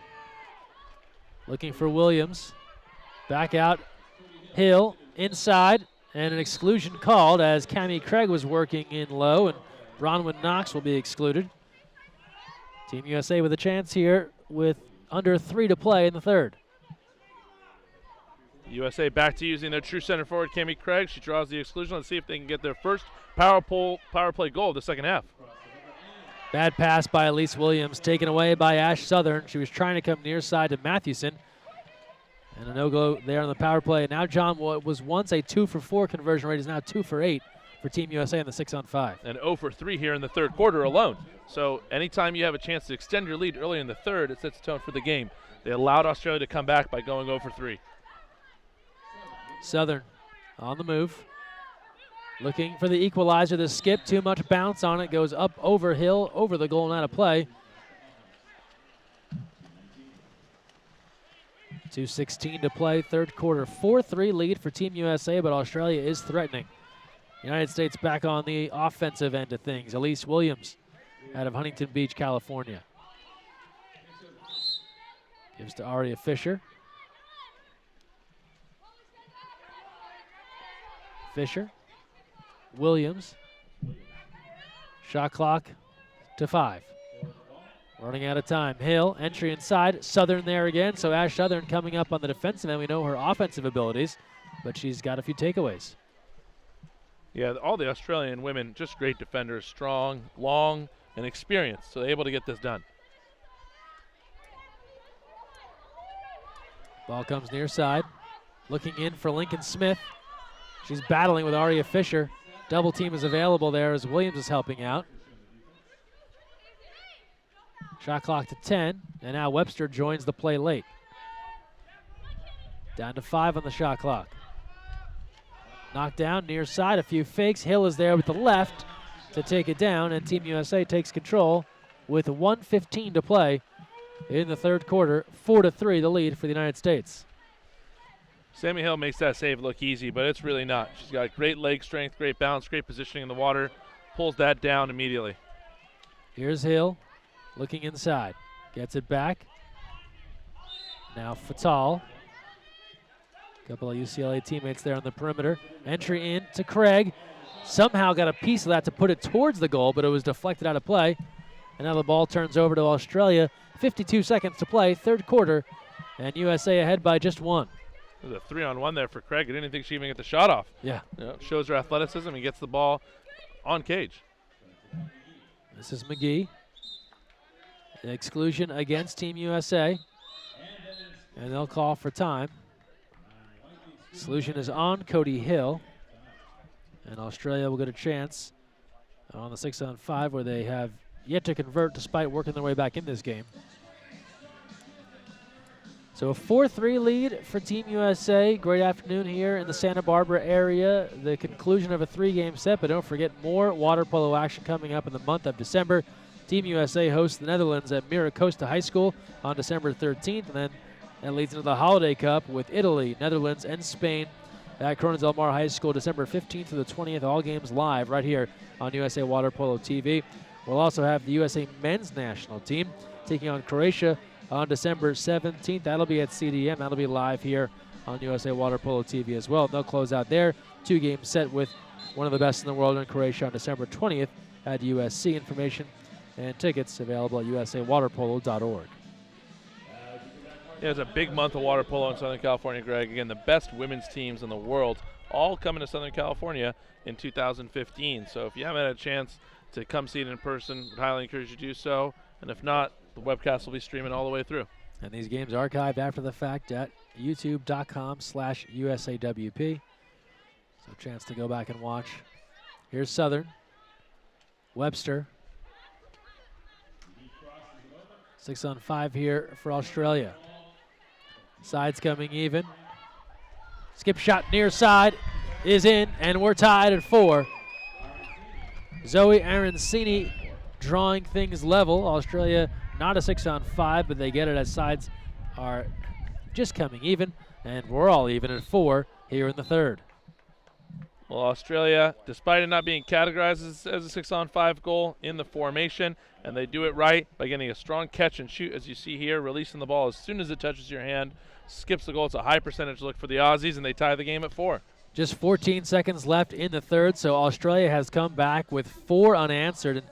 S4: Looking for Williams. Back out. Hill inside, and an exclusion called as Cammie Craig was working in low, and Bronwyn Knox will be excluded. Team USA with a chance here with under 3 to play in the third.
S5: USA back to using their true center forward, Cammie Craig. She draws the exclusion. Let's see if they can get their first power play goal of the second half.
S4: Bad pass by Elise Williams, taken away by Ash Southern. She was trying to come near side to Mathewson. And a no-go there on the power play. And now John, what was once a 2-for-4 conversion rate is now 2-for-8 for Team USA on the 6-on-5.
S5: And 0-for-3 here in the third quarter alone. So anytime you have a chance to extend your lead early in the third, it sets the tone for the game. They allowed Australia to come back by going 0-for-3.
S4: Southern on the move. Looking for the equalizer. The skip, too much bounce on it. Goes up over Hill, over the goal and out of play. 2:16 to play, third quarter. 4-3 lead for Team USA, but Australia is threatening. United States back on the offensive end of things. Elise Williams out of Huntington Beach, California. Gives to Aria Fisher. Fisher. Williams. Shot clock to 5. Running out of time. Hill, entry inside. Southern there again. So Ash Southern coming up on the defensive end. We know her offensive abilities, but she's got a few takeaways.
S5: Yeah, all the Australian women, just great defenders, strong, long, and experienced, so they're able to get this done.
S4: Ball comes near side. Looking in for Lincoln Smith. She's battling with Aria Fisher. Double team is available there as Williams is helping out. Shot clock to 10, and now Webster joins the play late. Down to 5 on the shot clock. Knocked down near side, a few fakes. Hill is there with the left to take it down, and Team USA takes control with 1:15 to play in the third quarter. 4-3 the lead for the United States.
S5: Sammy Hill makes that save look easy, but it's really not. She's got great leg strength, great balance, great positioning in the water. Pulls that down immediately.
S4: Here's Hill looking inside. Gets it back. Now Fatal. A couple of UCLA teammates there on the perimeter. Entry in to Craig. Somehow got a piece of that to put it towards the goal, but it was deflected out of play. And now the ball turns over to Australia. 52 seconds to play, third quarter, and USA ahead by just 1.
S5: There's a 3-on-1 there for Craig. I didn't think she'd even get the shot off.
S4: Yeah.
S5: You know, shows her athleticism and gets the ball on cage.
S4: This is McGee. An exclusion against Team USA. And they'll call for time. Exclusion is on Cody Hill. And Australia will get a chance on the 6-on-5 where they have yet to convert despite working their way back in this game. So a 4-3 lead for Team USA. Great afternoon here in the Santa Barbara area. The conclusion of a 3-game set, but don't forget more water polo action coming up in the month of December. Team USA hosts the Netherlands at Miracosta High School on December 13th, and then that leads into the Holiday Cup with Italy, Netherlands, and Spain at Corona del Mar High School December 15th to the 20th. All games live right here on USA Water Polo TV. We'll also have the USA men's national team taking on Croatia on December 17th. That'll be at CDM. That'll be live here on USA Water Polo TV as well. They'll close out their 2-game set with one of the best in the world in Croatia on December 20th at USC. Information and tickets available at usawaterpolo.org.
S5: Yeah, it's a big month of water polo in Southern California, Greg. Again, the best women's teams in the world all coming to Southern California in 2015. So if you haven't had a chance to come see it in person, I'd highly encourage you to do so. And if not, the webcast will be streaming all the way through.
S4: And these games archived after the fact at youtube.com/USAWP. So a chance to go back and watch. Here's Southern. Webster. 6-on-5 here for Australia. Sides coming even. Skip shot near side is in, and we're tied at 4. Zoe Arancini drawing things level. Australia not a 6-on-5, but they get it as sides are just coming even, and we're all even at 4 here in the third.
S5: Well, Australia, despite it not being categorized as a 6-on-5 goal in the formation, and they do it right by getting a strong catch and shoot, as you see here, releasing the ball as soon as it touches your hand, skips the goal. It's a high percentage look for the Aussies, and they tie the game at 4.
S4: Just 14 seconds left in the third, so Australia has come back with 4 unanswered. And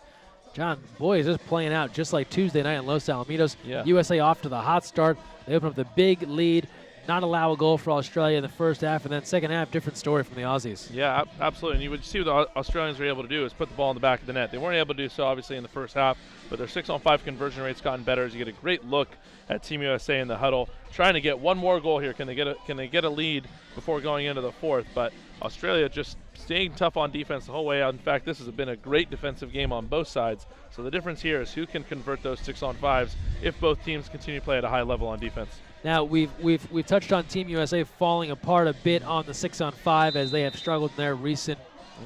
S4: John, boy, is this playing out just like Tuesday night in Los Alamitos.
S5: Yeah.
S4: USA off to the hot start. They open up the big lead, not allow a goal for Australia in the first half, and then second half, different story from the Aussies.
S5: Yeah, absolutely. And you would see what the Australians were able to do is put the ball in the back of the net. They weren't able to do so, obviously, in the first half, but their 6-on-5 conversion rate's gotten better as you get a great look at Team USA in the huddle, trying to get one more goal here. Can they get a lead before going into the fourth? But Australia just staying tough on defense the whole way out. In fact, this has been a great defensive game on both sides. So the difference here is who can convert those 6-on-5s if both teams continue to play at a high level on defense.
S4: Now, we've touched on Team USA falling apart a bit on the 6-on-5 as they have struggled in their recent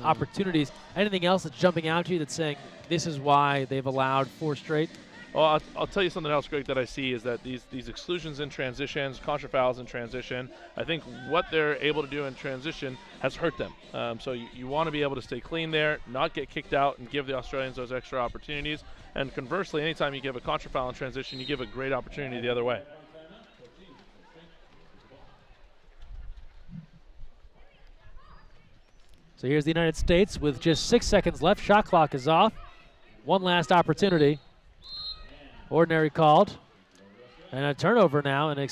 S4: opportunities. Anything else that's jumping out to you that's saying this is why they've allowed 4 straight?
S5: Well, I'll tell you something else, Greg, that I see is that these exclusions in transitions, contra fouls in transition, I think what they're able to do in transition has hurt them. So you want to be able to stay clean there, not get kicked out, and give the Australians those extra opportunities. And conversely, anytime you give a contra foul in transition, you give a great opportunity the other way.
S4: So here's the United States with just 6 seconds left. Shot clock is off. One last opportunity. Ordinary called. And a turnover now, and a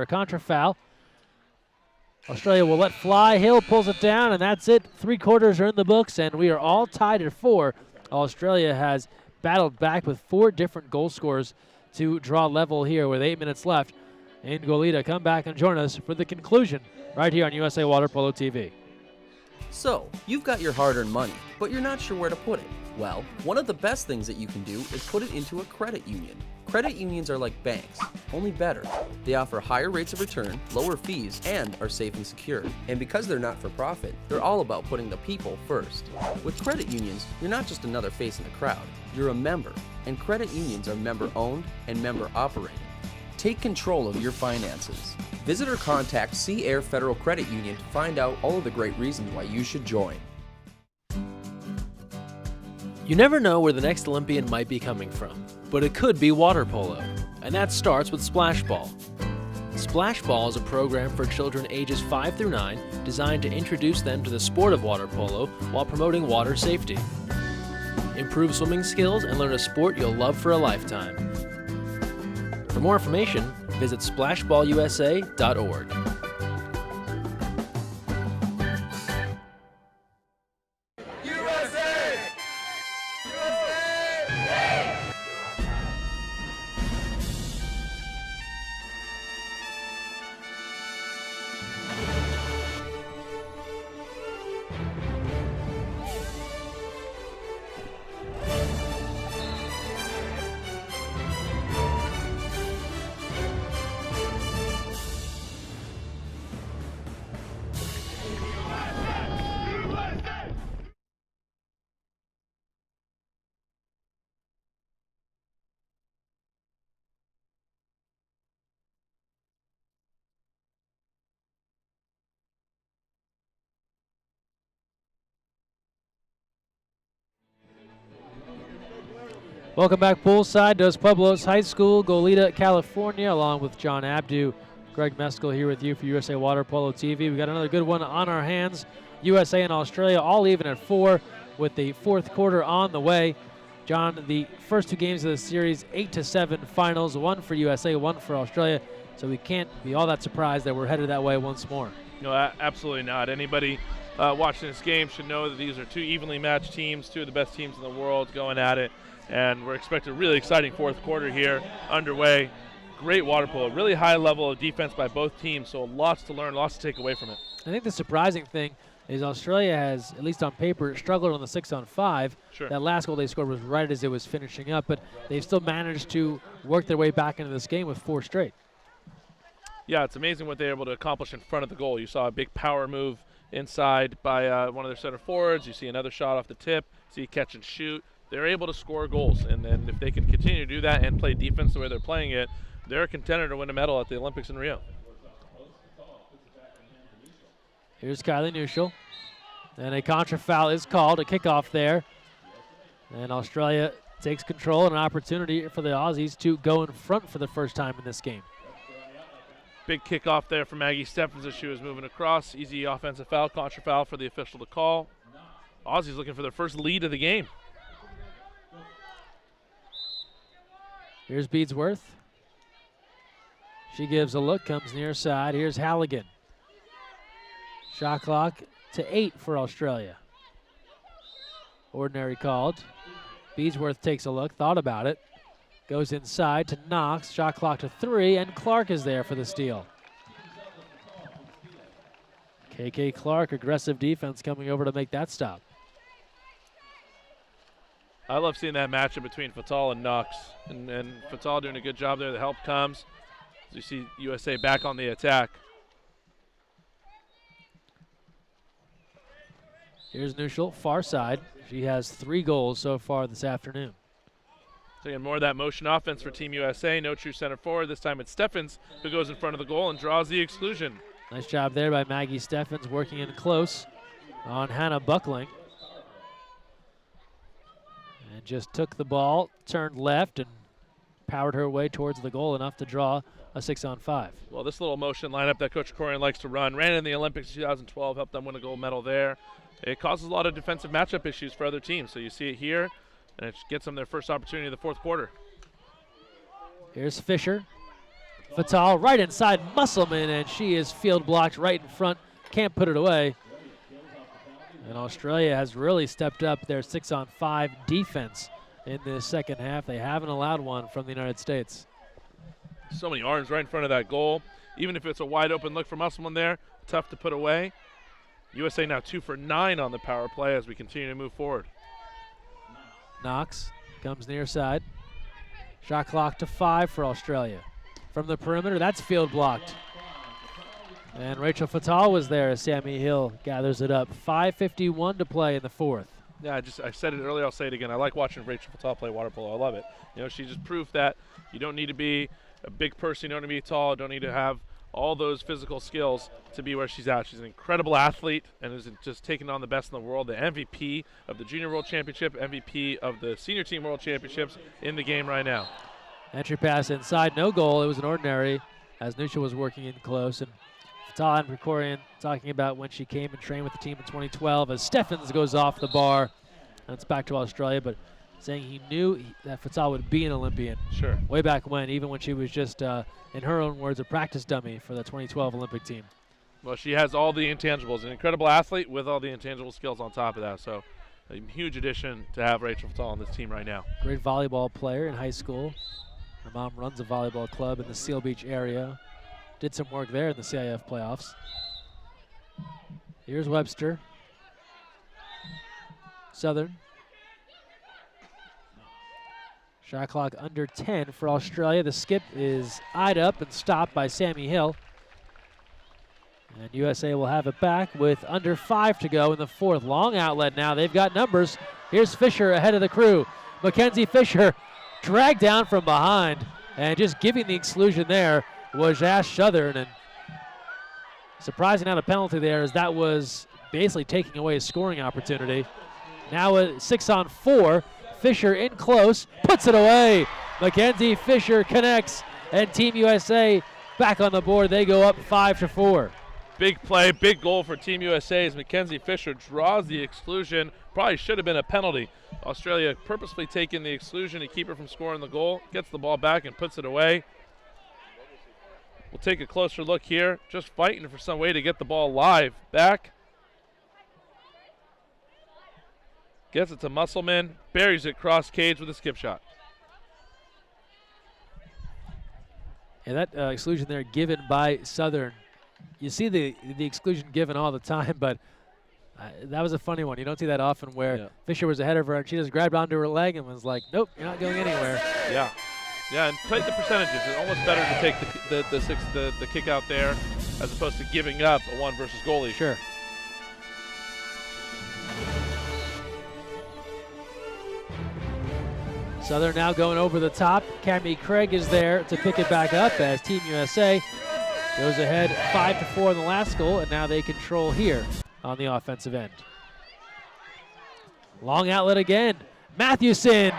S4: contra foul. Australia will let fly. Hill pulls it down, and that's it. 3 quarters are in the books, and we are all tied at 4. Australia has battled back with 4 different goal scorers to draw level here with 8 minutes left. And Goleta, come back and join us for the conclusion right here on USA Water Polo TV.
S6: So, you've got your hard-earned money, but you're not sure where to put it. Well, one of the best things that you can do is put it into a credit union. Credit unions are like banks, only better. They offer higher rates of return, lower fees, and are safe and secure. And because they're not for profit, they're all about putting the people first. With credit unions, you're not just another face in the crowd, you're a member. And credit unions are member-owned and member-operated. Take control of your finances. Visit or contact Sea Air Federal Credit Union to find out all of the great reasons why you should join.
S10: You never know where the next Olympian might be coming from, but it could be water polo, and that starts with Splash Ball. Splash Ball is a program for children ages 5 through 9 designed to introduce them to the sport of water polo while promoting water safety. Improve swimming skills and learn a sport you'll love for a lifetime. For more information, visit splashballusa.org.
S4: Welcome back poolside. Dos Pueblos High School, Goleta, California, along with John Abdu. Greg Meskel here with you for USA Water Polo TV. We got another good one on our hands. USA and Australia all even at 4 with the fourth quarter on the way. John, the first two games of the series, 8-7 finals, one for USA, one for Australia. So we can't be all that surprised that we're headed that way once more.
S5: No, absolutely not. Anybody watching this game should know that these are two evenly matched teams, two of the best teams in the world going at it. And we're expecting a really exciting fourth quarter here underway. Great water polo, really high level of defense by both teams, so lots to learn, lots to take away from it.
S4: I think the surprising thing is Australia has, at least on paper, struggled on the 6-on-5.
S5: Sure.
S4: That last goal they scored was right as it was finishing up, but they've still managed to work their way back into this game with 4 straight.
S5: Yeah, it's amazing what they're able to accomplish in front of the goal. You saw a big power move inside by one of their center forwards. You see another shot off the tip. See catch and shoot. They're able to score goals, and then if they can continue to do that and play defense the way they're playing it, they're a contender to win a medal at the Olympics in Rio.
S4: Here's Kylie Nuschel. And a contra foul is called, a kickoff there. And Australia takes control and an opportunity for the Aussies to go in front for the first time in this game.
S5: Big kickoff there for Maggie Steffens as she was moving across. Easy offensive foul, contra foul for the official to call. Aussies looking for their first lead of the game.
S4: Here's Beadsworth. She gives a look, comes near side. Here's Halligan. Shot clock to 8 for Australia. Ordinary called. Beadsworth takes a look, thought about it. Goes inside to Knox. Shot clock to 3, and Clark is there for the steal. KK Clark, aggressive defense coming over to make that stop.
S5: I love seeing that matchup between Fatal and Knox. And Fatal doing a good job there. The help comes. As you see USA back on the attack.
S4: Here's Nuschel, far side. She has 3 goals so far this afternoon.
S5: So again, more of that motion offense for Team USA. No true center forward. This time it's Steffens who goes in front of the goal and draws the exclusion.
S4: Nice job there by Maggie Steffens, working in close on Hannah Buckling. And just took the ball, turned left, and powered her way towards the goal enough to draw a 6-on-5.
S5: Well, this little motion lineup that Coach Corian likes to run, ran in the Olympics 2012, helped them win a gold medal there. It causes a lot of defensive matchup issues for other teams. So you see it here, and it gets them their first opportunity in the fourth quarter.
S4: Here's Fisher. Fatal right inside Musselman, and she is field blocked right in front. Can't put it away. And Australia has really stepped up their 6-on-5 defense in the second half. They haven't allowed one from the United States.
S5: So many arms right in front of that goal. Even if it's a wide open look for Musselman there, tough to put away. USA now 2 for 9 on the power play as we continue to move forward.
S4: Knox comes near side. Shot clock to 5 for Australia. From the perimeter, that's field blocked. And Rachel Fatal was there as Sammy Hill gathers it up. 5:51 to play in the fourth.
S5: Yeah, I said it earlier, I'll say it again. I like watching Rachel Fatal play water polo. I love it. You know, she just proved that you don't need to be a big person, you don't need to be tall, you don't need to have all those physical skills to be where she's at. She's an incredible athlete and is just taking on the best in the world. The MVP of the Junior World Championship, MVP of the Senior Team World Championships in the game right now.
S4: Entry pass inside, no goal. It was an ordinary as Nusha was working in close. And Fatal and Precorian talking about when she came and trained with the team in 2012 as Steffens goes off the bar. And it's back to Australia, but saying he knew that Fatal would be an Olympian.
S5: Sure.
S4: Way back when, even when she was just, in her own words, a practice dummy for the 2012 Olympic team.
S5: Well, she has all the intangibles. An incredible athlete with all the intangible skills on top of that. So a huge addition to have Rachel Fatal on this team right now.
S4: Great volleyball player in high school. Her mom runs a volleyball club in the Seal Beach area. Did some work there in the CIF playoffs. Here's Webster. Southern. Shot clock under 10 for Australia. The skip is eyed up and stopped by Sammy Hill. And USA will have it back with under 5 to go in the fourth. Long outlet now. They've got numbers. Here's Fisher ahead of the crew. Mackenzie Fisher dragged down from behind. And just giving the exclusion there was Ash Southern. And surprising not a penalty there, as that was basically taking away a scoring opportunity. Now a 6-on-4. Fisher in close, puts it away. Mackenzie Fisher connects, and Team USA back on the board. They go up 5-4.
S5: Big play, big goal for Team USA as Mackenzie Fisher draws the exclusion. Probably should have been a penalty. Australia purposefully taking the exclusion to keep her from scoring the goal. Gets the ball back and puts it away. We'll take a closer look here. Just fighting for some way to get the ball live back. Gets it to Musselman. Buries it cross cage with a skip shot.
S4: And that exclusion there given by Southern. You see the exclusion given all the time, but that was a funny one. You don't see that often where Fisher was ahead of her and she just grabbed onto her leg and was like, nope, you're not going anywhere.
S5: Yeah. Yeah, and play the percentages. It's almost better to take the kick out there as opposed to giving up a one versus goalie.
S4: Sure. Southern now going over the top. Cammie Craig is there to pick it back up as Team USA goes ahead 5-4 in the last goal, and now they control here on the offensive end. Long outlet again. Mathewson,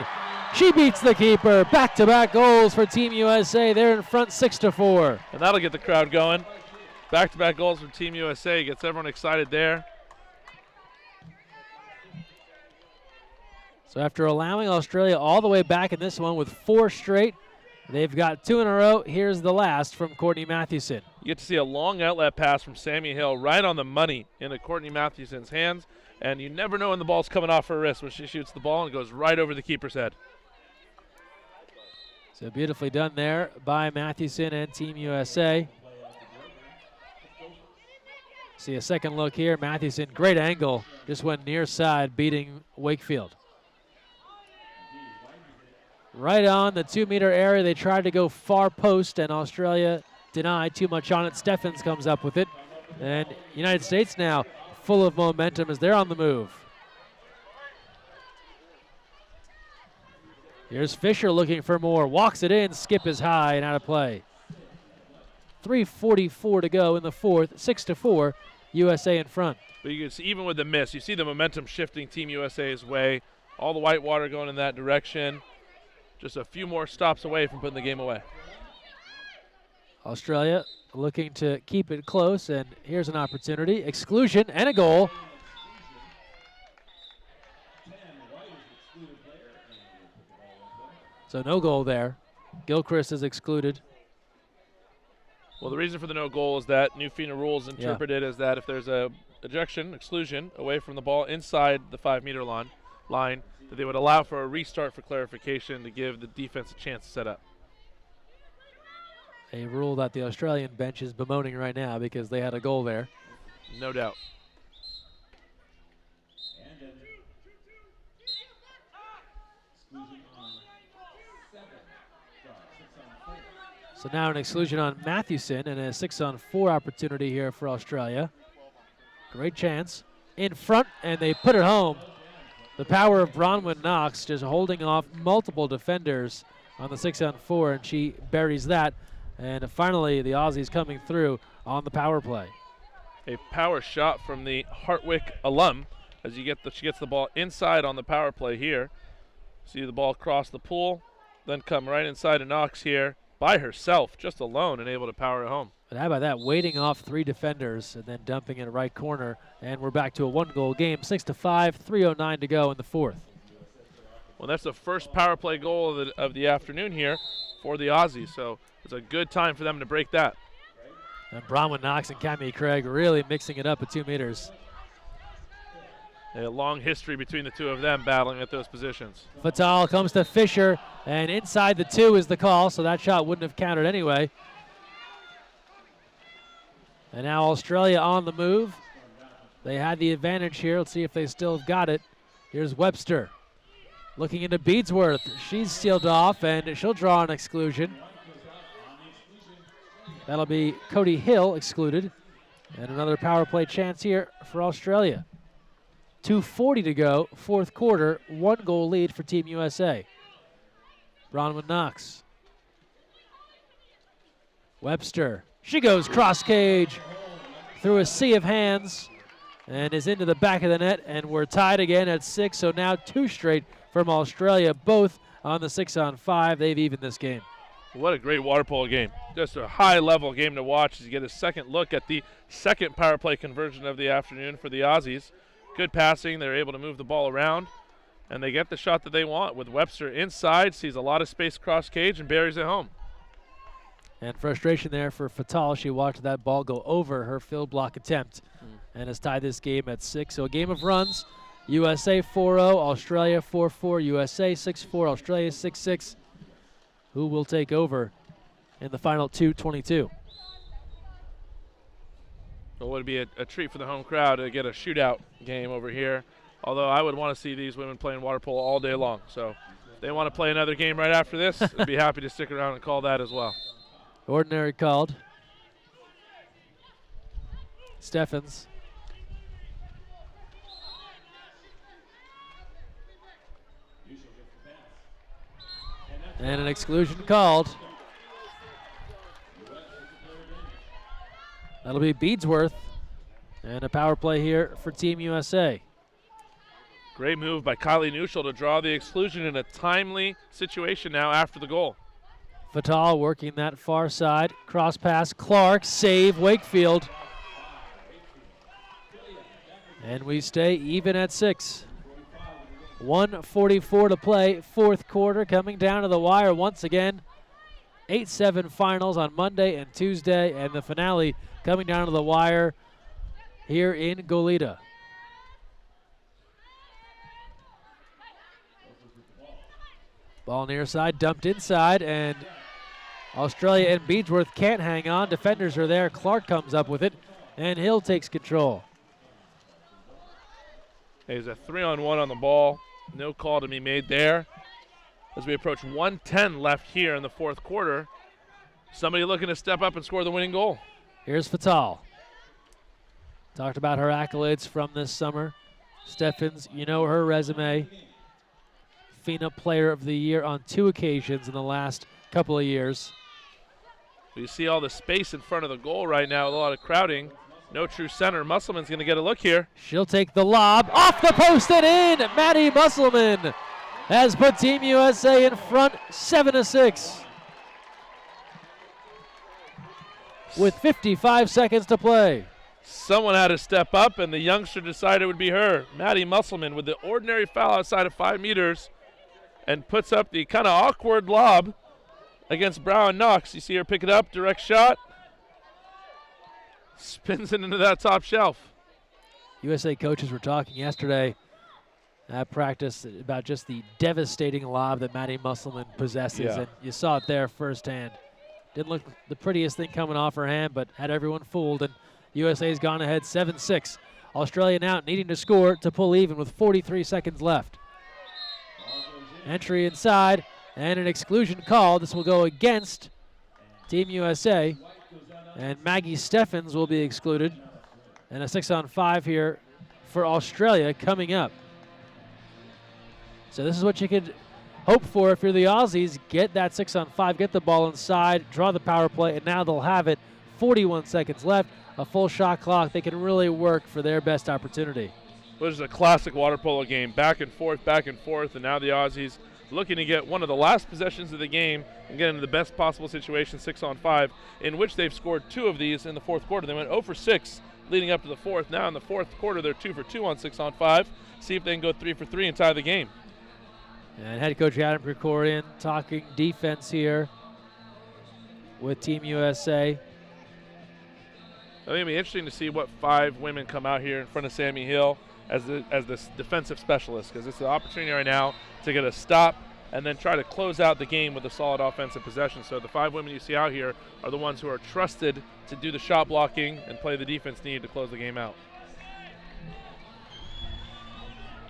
S4: she beats the keeper. Back-to-back goals for Team USA. They're in front 6-4.
S5: And that'll get the crowd going. Back-to-back goals for Team USA. Gets everyone excited there.
S4: So after allowing Australia all the way back in this one with 4 straight, they've got 2 in a row. Here's the last from Courtney Mathewson.
S5: You get to see a long outlet pass from Sammy Hill right on the money into Courtney Mathewson's hands. And you never know when the ball's coming off her wrist when she shoots the ball and it goes right over the keeper's head.
S4: So beautifully done there by Mathewson and Team USA. See a second look here. Mathewson, great angle. Just went near side, beating Wakefield. Right on the 2-meter area. They tried to go far post, and Australia denied too much on it. Steffens comes up with it. And United States now full of momentum as they're on the move. Here's Fisher looking for more. Walks it in. Skip is high and out of play. 3:44 to go in the fourth. 6-4. USA in front.
S5: But you can see, even with the miss, you see the momentum shifting Team USA's way. All the white water going in that direction. Just a few more stops away from putting the game away.
S4: Australia looking to keep it close, and here's an opportunity. Exclusion and a goal. So no goal there. Gilchrist is excluded.
S5: Well, the reason for the no goal is that new FINA rules interpret it as that if there's a ejection, exclusion, away from the ball inside the 5-meter line, that they would allow for a restart for clarification to give the defense a chance to set up.
S4: A rule that the Australian bench is bemoaning right now because they had a goal there.
S5: No doubt.
S4: So now an exclusion on Mathewson and a 6-on-4 opportunity here for Australia. Great chance. In front, and they put it home. The power of Bronwyn Knox just holding off multiple defenders on the 6-on-4, and she buries that. And finally, the Aussies coming through on the power play.
S5: A power shot from the Hartwick alum as she gets the ball inside on the power play here. See the ball cross the pool, then come right inside to Knox here by herself, just alone, and able to power it home.
S4: But how about that, waiting off 3 defenders and then dumping in the right corner, and we're back to a 1-goal game, 6-5, 3:09 to go in the fourth.
S5: Well, that's the first power play goal of the afternoon here for the Aussies, so it's a good time for them to break that.
S4: And Bronwyn Knox and Cammie Craig really mixing it up at 2 meters.
S5: A long history between the two of them battling at those positions.
S4: Fatal comes to Fisher, and inside the 2 is the call, so that shot wouldn't have counted anyway. And now Australia on the move. They had the advantage here. Let's see if they still have got it. Here's Webster looking into Beadsworth. She's sealed off, and she'll draw an exclusion. That'll be Cody Hill excluded. And another power play chance here for Australia. 2:40 to go, fourth quarter, 1-goal lead for Team USA. Bronwyn Knox. Webster. She goes cross cage through a sea of hands and is into the back of the net, and we're tied again at 6, so now 2 straight from Australia, both on the 6-on-5. They've evened this game.
S5: What a great water polo game. Just a high-level game to watch as you get a second look at the second power play conversion of the afternoon for the Aussies. Good passing. They're able to move the ball around, and they get the shot that they want with Webster inside, sees a lot of space cross cage, and buries it home.
S4: And frustration there for Fatal. She watched that ball go over her field block attempt and has tied this game at 6. So a game of runs. USA 4-0, Australia 4-4, USA 6-4, Australia 6-6. Who will take over in the final 2:22?
S5: It would be a treat for the home crowd to get a shootout game over here. Although I would want to see these women playing water polo all day long. So if they want to play another game right after this, I'd be happy to stick around and call that as well.
S4: Ordinary called. Steffens. And an exclusion called. That'll be Beadsworth. And a power play here for Team USA.
S5: Great move by Kylie Nuschel to draw the exclusion in a timely situation now after the goal.
S4: Fatal working that far side. Cross pass, Clark, save, Wakefield. And we stay even at 6. 1:44 to play, fourth quarter, coming down to the wire once again. 8-7 finals on Monday and Tuesday, and the finale coming down to the wire here in Goleta. Ball near side, dumped inside, and Australia and Beadsworth can't hang on. Defenders are there. Clark comes up with it, and Hill takes control.
S5: There's a 3-on-1 on the ball. No call to be made there. As we approach 1:10 left here in the fourth quarter, somebody looking to step up and score the winning goal.
S4: Here's Fatal. Talked about her accolades from this summer. Steffens, you know her resume. FINA Player of the Year on 2 occasions in the last couple of years.
S5: You see all the space in front of the goal right now with a lot of crowding. No true center. Musselman's going to get a look here.
S4: She'll take the lob off the post and in. Maddie Musselman has put Team USA in front 7-6. With 55 seconds to play.
S5: Someone had to step up, and the youngster decided it would be her. Maddie Musselman with the ordinary foul outside of 5 meters and puts up the kind of awkward lob against Brown Knox. You see her pick it up, direct shot. Spins it into that top shelf.
S4: USA coaches were talking yesterday at practice about just the devastating lob that Maddie Musselman possesses, and you saw it there firsthand. Didn't look the prettiest thing coming off her hand, but had everyone fooled, and USA's gone ahead 7-6. Australia now needing to score to pull even with 43 seconds left. Entry inside, and an exclusion call. This will go against Team USA. And Maggie Steffens will be excluded. And a 6-on-5 here for Australia coming up. So this is what you could hope for if you're the Aussies. Get that 6-on-5, get the ball inside, draw the power play, and now they'll have it. 41 seconds left, a full shot clock. They can really work for their best opportunity.
S5: This is a classic water polo game, back and forth, and now the Aussies looking to get one of the last possessions of the game and get into the best possible situation, 6-on-5, in which they've scored 2 of these in the fourth quarter. They went 0 for 6 leading up to the fourth. Now in the fourth quarter, they're 2 for 2 on 6-on-5. See if they can go 3 for 3 and tie the game.
S4: And head coach Adam Krikorian talking defense here with Team USA.
S5: I think it'll be interesting to see what 5 women come out here in front of Sammy Hill as this defensive specialist, because it's an opportunity right now to get a stop and then try to close out the game with a solid offensive possession. So the 5 women you see out here are the ones who are trusted to do the shot blocking and play the defense needed to close the game out.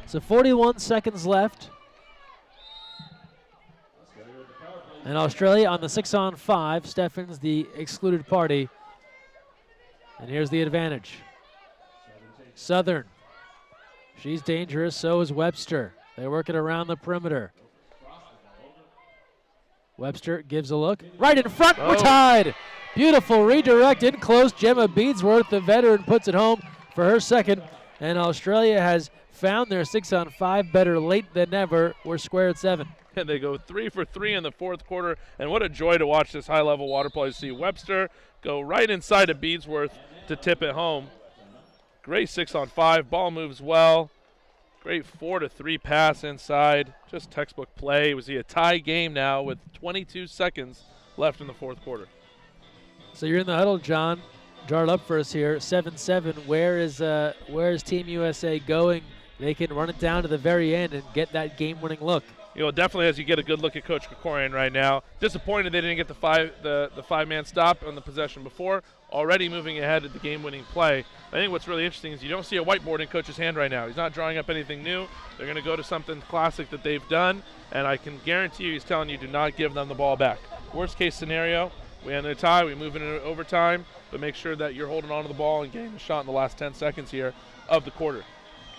S4: So 41 seconds left. And Australia on the 6-on-5. Steffens, the excluded party. And here's the advantage. Southern. She's dangerous, so is Webster. They're working around the perimeter. Webster gives a look. Right in front, we're tied. Beautiful redirect in close. Gemma Beadsworth, the veteran, puts it home for her second. And Australia has found their 6-on-5 better late than never. We're square at 7.
S5: And they go 3 for 3 in the fourth quarter. And what a joy to watch this high-level water polo. You see Webster go right inside of Beadsworth to tip it home. Great 6-on-5. Ball moves well. Great 4-3 pass inside. Just textbook play. We see a tie game now with 22 seconds left in the fourth quarter.
S4: So you're in the huddle, John. Draw it up for us here. 7-7. Where is Team USA going? They can run it down to the very end and get that game-winning look.
S5: You know, definitely as you get a good look at Coach Krikorian right now. Disappointed they didn't get the five-man stop on the possession before. Already moving ahead at the game-winning play. I think what's really interesting is you don't see a whiteboard in Coach's hand right now. He's not drawing up anything new. They're going to go to something classic that they've done, and I can guarantee you he's telling you do not give them the ball back. Worst case scenario, we end the tie, we move into overtime, but make sure that you're holding on to the ball and getting the shot in the last 10 seconds here of the quarter.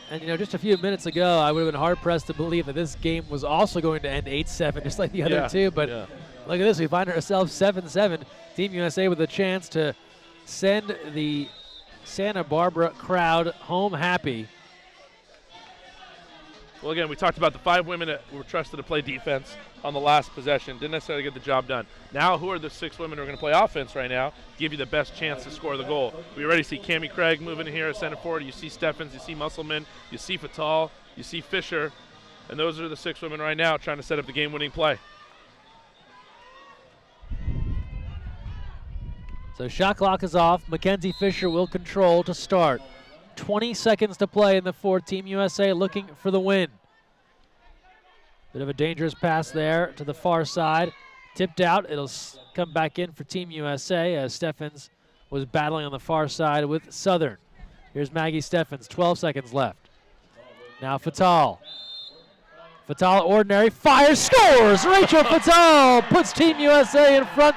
S4: And, you know, just a few minutes ago, I would have been hard-pressed to believe that this game was also going to end 8-7, just like the other two. But look at this. We find ourselves 7-7. Team USA with a chance to send the Santa Barbara crowd home happy.
S5: Well, again, we talked about the 5 women that were trusted to play defense on the last possession. Didn't necessarily get the job done. Now, who are the 6 women who are going to play offense right now, give you the best chance to score the goal? We already see Cammie Craig moving in here at center forward. You see Steffens, you see Musselman, you see Fatal, you see Fisher. And those are the 6 women right now trying to set up the game-winning play.
S4: So shot clock is off. Mackenzie Fisher will control to start. 20 seconds to play in the fourth. Team USA looking for the win. Bit of a dangerous pass there to the far side. Tipped out. It'll come back in for Team USA as Steffens was battling on the far side with Southern. Here's Maggie Steffens. 12 seconds left. Now Fatal. Fatal ordinary. Fires. Scores! Rachel Fatal puts Team USA in front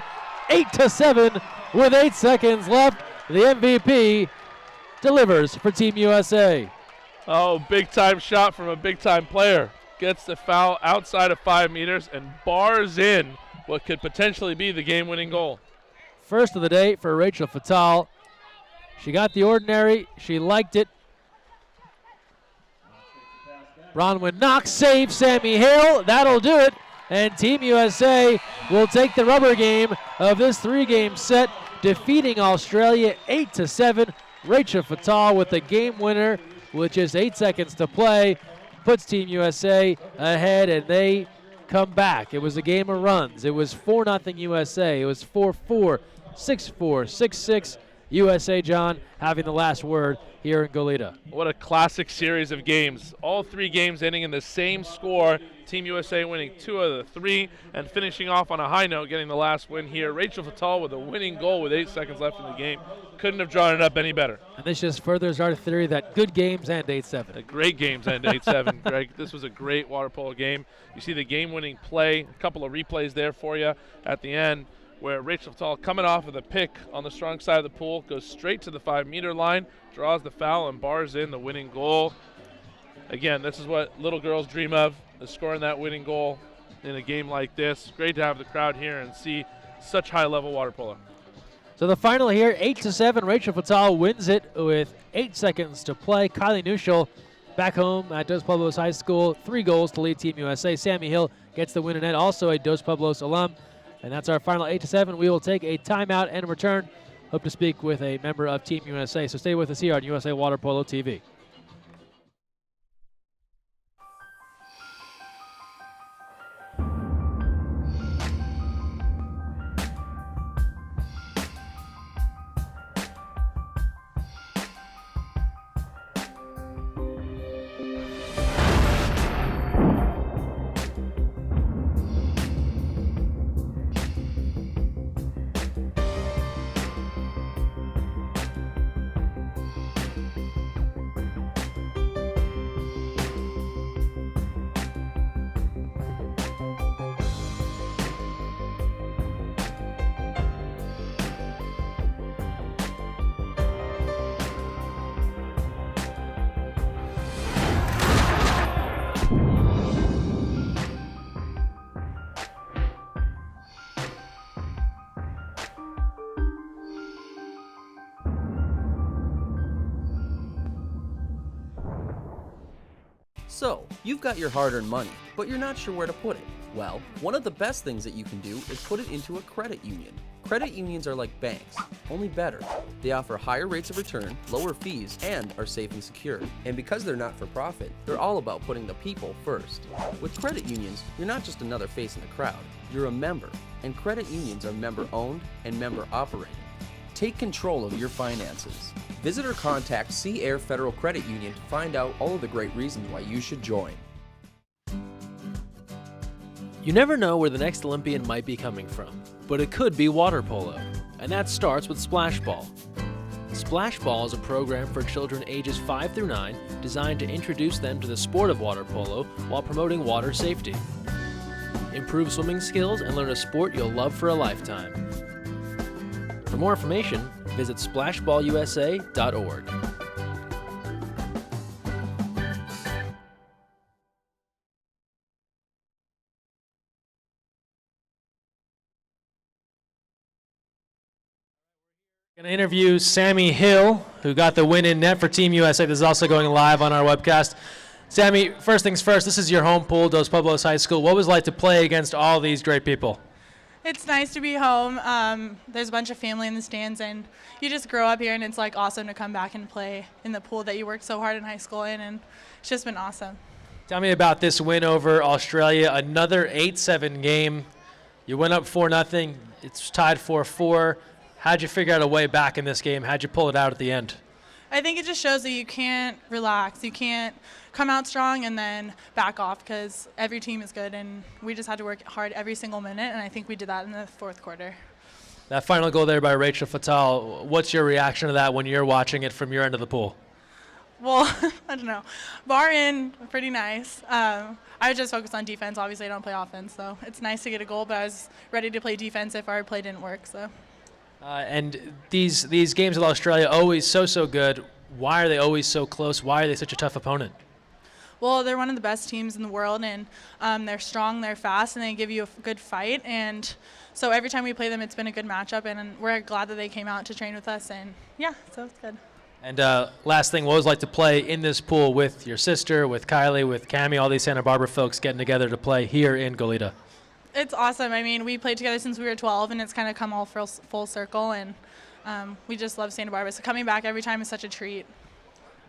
S4: 8-7 with 8 seconds left. The MVP delivers for Team USA.
S5: Oh, big-time shot from a big-time player. Gets the foul outside of 5 meters and bars in what could potentially be the game-winning goal.
S4: First of the day for Rachel Fatal. She got the ordinary. She liked it. Bronwyn Knox saves Sammy Hill. That'll do it. And Team USA will take the rubber game of this 3-game set, defeating Australia 8-7. Rachel Fatal with the game winner with just 8 seconds to play puts Team USA ahead, and they come back. It was a game of runs. It was 4-0 USA. It was 4-4, 6-4, 6-6. USA, John, having the last word here in Goleta.
S5: What a classic series of games. All 3 games ending in the same score. Team USA winning 2 of the 3 and finishing off on a high note, getting the last win here. Rachel Fatal with a winning goal with 8 seconds left in the game. Couldn't have drawn it up any better.
S4: And this just furthers our theory that good games end 8-7.
S5: Great games end 8-7. Greg, this was a great water polo game. You see the game-winning play, a couple of replays there for you at the end, where Rachel Fatal, coming off of the pick on the strong side of the pool, goes straight to the 5-meter line, draws the foul, and bars in the winning goal. Again, this is what little girls dream of, is scoring that winning goal in a game like this. Great to have the crowd here and see such high-level water polo.
S4: So the final here, 8-7. Rachel Fatal wins it with 8 seconds to play. Kylie Nuschel back home at Dos Pueblos High School, 3 goals to lead Team USA. Sammy Hill gets the win in net, also a Dos Pueblos alum. And that's our final 8-7. We will take a timeout and return. Hope to speak with a member of Team USA. So stay with us here on USA Water Polo TV.
S6: So, you've got your hard-earned money, but you're not sure where to put it. Well, one of the best things that you can do is put it into a credit union. Credit unions are like banks, only better. They offer higher rates of return, lower fees, and are safe and secure. And because they're not for profit, they're all about putting the people first. With credit unions, you're not just another face in the crowd, you're a member. And credit unions are member-owned and member-operated. Take control of your finances. Visit or contact Sea Air Federal Credit Union to find out all of the great reasons why you should join.
S10: You never know where the next Olympian might be coming from, but it could be water polo, and that starts with Splash Ball. Splash Ball is a program for children ages 5 through 9 designed to introduce them to the sport of water polo while promoting water safety. Improve swimming skills and learn a sport you'll love for a lifetime. For more information, visit splashballusa.org.
S4: Going to interview Sammy Hill, who got the win in net for Team USA. This is also going live on our webcast. Sammy, first things first, this is your home pool, Dos Pueblos High School. What was it like to play against all these great people?
S7: It's nice to be home. There's a bunch of family in the stands, and you just grow up here, and it's like awesome to come back and play in the pool that you worked so hard in high school in, and it's just been awesome.
S4: Tell me about this win over Australia, another 8-7 game. You went up 4-0. It's tied 4-4. How'd you figure out a way back in this game? How'd you pull it out at the end?
S7: I think it just shows that you can't relax. You can't come out strong and then back off, because every team is good, and we just had to work hard every single minute, and I think we did that in the fourth quarter.
S4: That final goal there by Rachel Fatal, what's your reaction to that when you're watching it from your end of the pool?
S7: Well, I don't know. Bar in, pretty nice. I was just focused on defense. Obviously, I don't play offense, so it's nice to get a goal, but I was ready to play defense if our play didn't work. So.
S4: And these games with Australia always so good. Why are they always so close? Why are they such a tough opponent?
S7: Well, they're one of the best teams in the world, and they're strong, they're fast, and they give you a good fight. And so every time we play them, it's been a good matchup, and we're glad that they came out to train with us. And yeah, so it's good.
S4: And last thing, what was it like to play in this pool with your sister, with Kylie, with Cammie, all these Santa Barbara folks getting together to play here in Goleta?
S7: It's awesome. I mean, we played together since we were 12, and it's kind of come all full circle, and we just love Santa Barbara. So coming back every time is such a treat.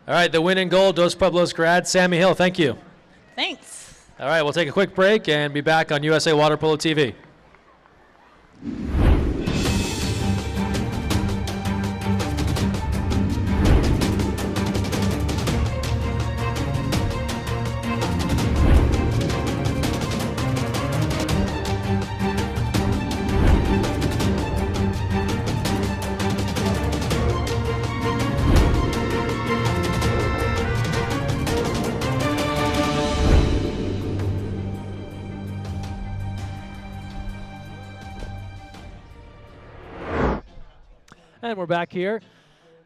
S4: All right, the win in gold, Dos Pueblos grad, Sammy Hill, thank you.
S7: Thanks.
S4: All right, we'll take a quick break and be back on USA Water Polo TV. And we're back here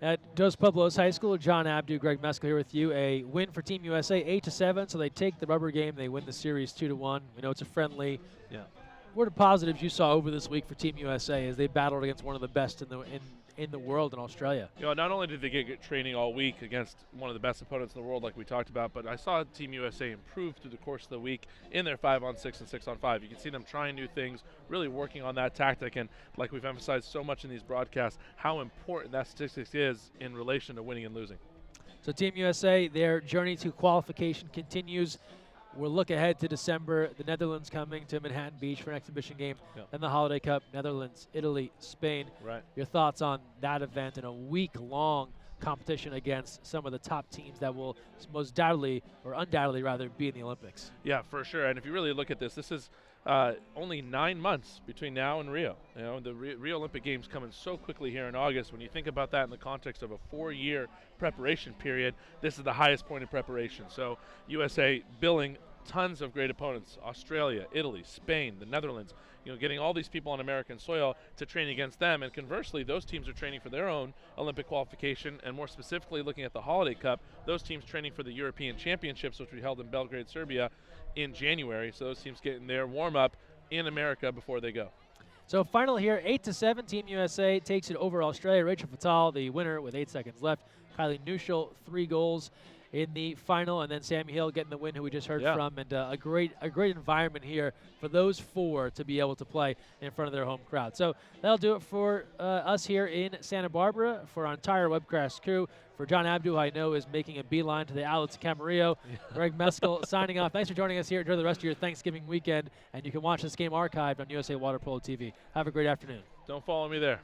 S4: at Dos Pueblos High School. John Abdu, Greg Meskel here with you. A win for Team USA, 8-7. So they take the rubber game. They win the series 2-1. We know it's a friendly.
S5: Yeah.
S4: What are positives you saw over this week for Team USA as they battled against one of the best in the world in Australia?
S5: You know, not only did they get training all week against one of the best opponents in the world like we talked about, but I saw Team USA improve through the course of the week in their 5-on-6 and 6-on-5. You can see them trying new things, really working on that tactic, and like we've emphasized so much in these broadcasts, how important that statistics is in relation to winning and losing.
S4: So Team USA, their journey to qualification continues. We'll look ahead to December. The Netherlands coming to Manhattan Beach for an exhibition game.
S5: Yep.
S4: Then the Holiday Cup, Netherlands, Italy, Spain.
S5: Right.
S4: Your thoughts on that event and a week-long competition against some of the top teams that will most doubtedly, or undoubtedly rather, be in the Olympics?
S5: Yeah, for sure. And if you really look at this, this is only 9 months between now and Rio. You know, the Rio Olympic Games coming so quickly here in August. When you think about that in the context of a 4-year preparation period, this is the highest point of preparation. So USA billing tons of great opponents: Australia, Italy, Spain, the Netherlands. You know, getting all these people on American soil to train against them, and conversely, those teams are training for their own Olympic qualification, and more specifically, looking at the Holiday Cup, those teams training for the European Championships, which we held in Belgrade, Serbia, in January. So those teams getting their warm-up in America before they go.
S4: So final here, 8-7, Team USA takes it over Australia. Rachel Fatal, the winner with 8 seconds left. Kylie Nuschel, 3 goals. in the final, and then Sammy Hill getting the win, who we just heard
S5: Yeah.
S4: from, and a great environment here for those 4 to be able to play in front of their home crowd. So that'll do it for us here in Santa Barbara. For our entire webcast crew, for John Abdu, who I know is making a beeline to the outlets of Camarillo, Greg Meskel signing off. Thanks for joining us here. Enjoy the rest of your Thanksgiving weekend, and you can watch this game archived on USA Water Polo TV. Have a great afternoon.
S5: Don't follow me there.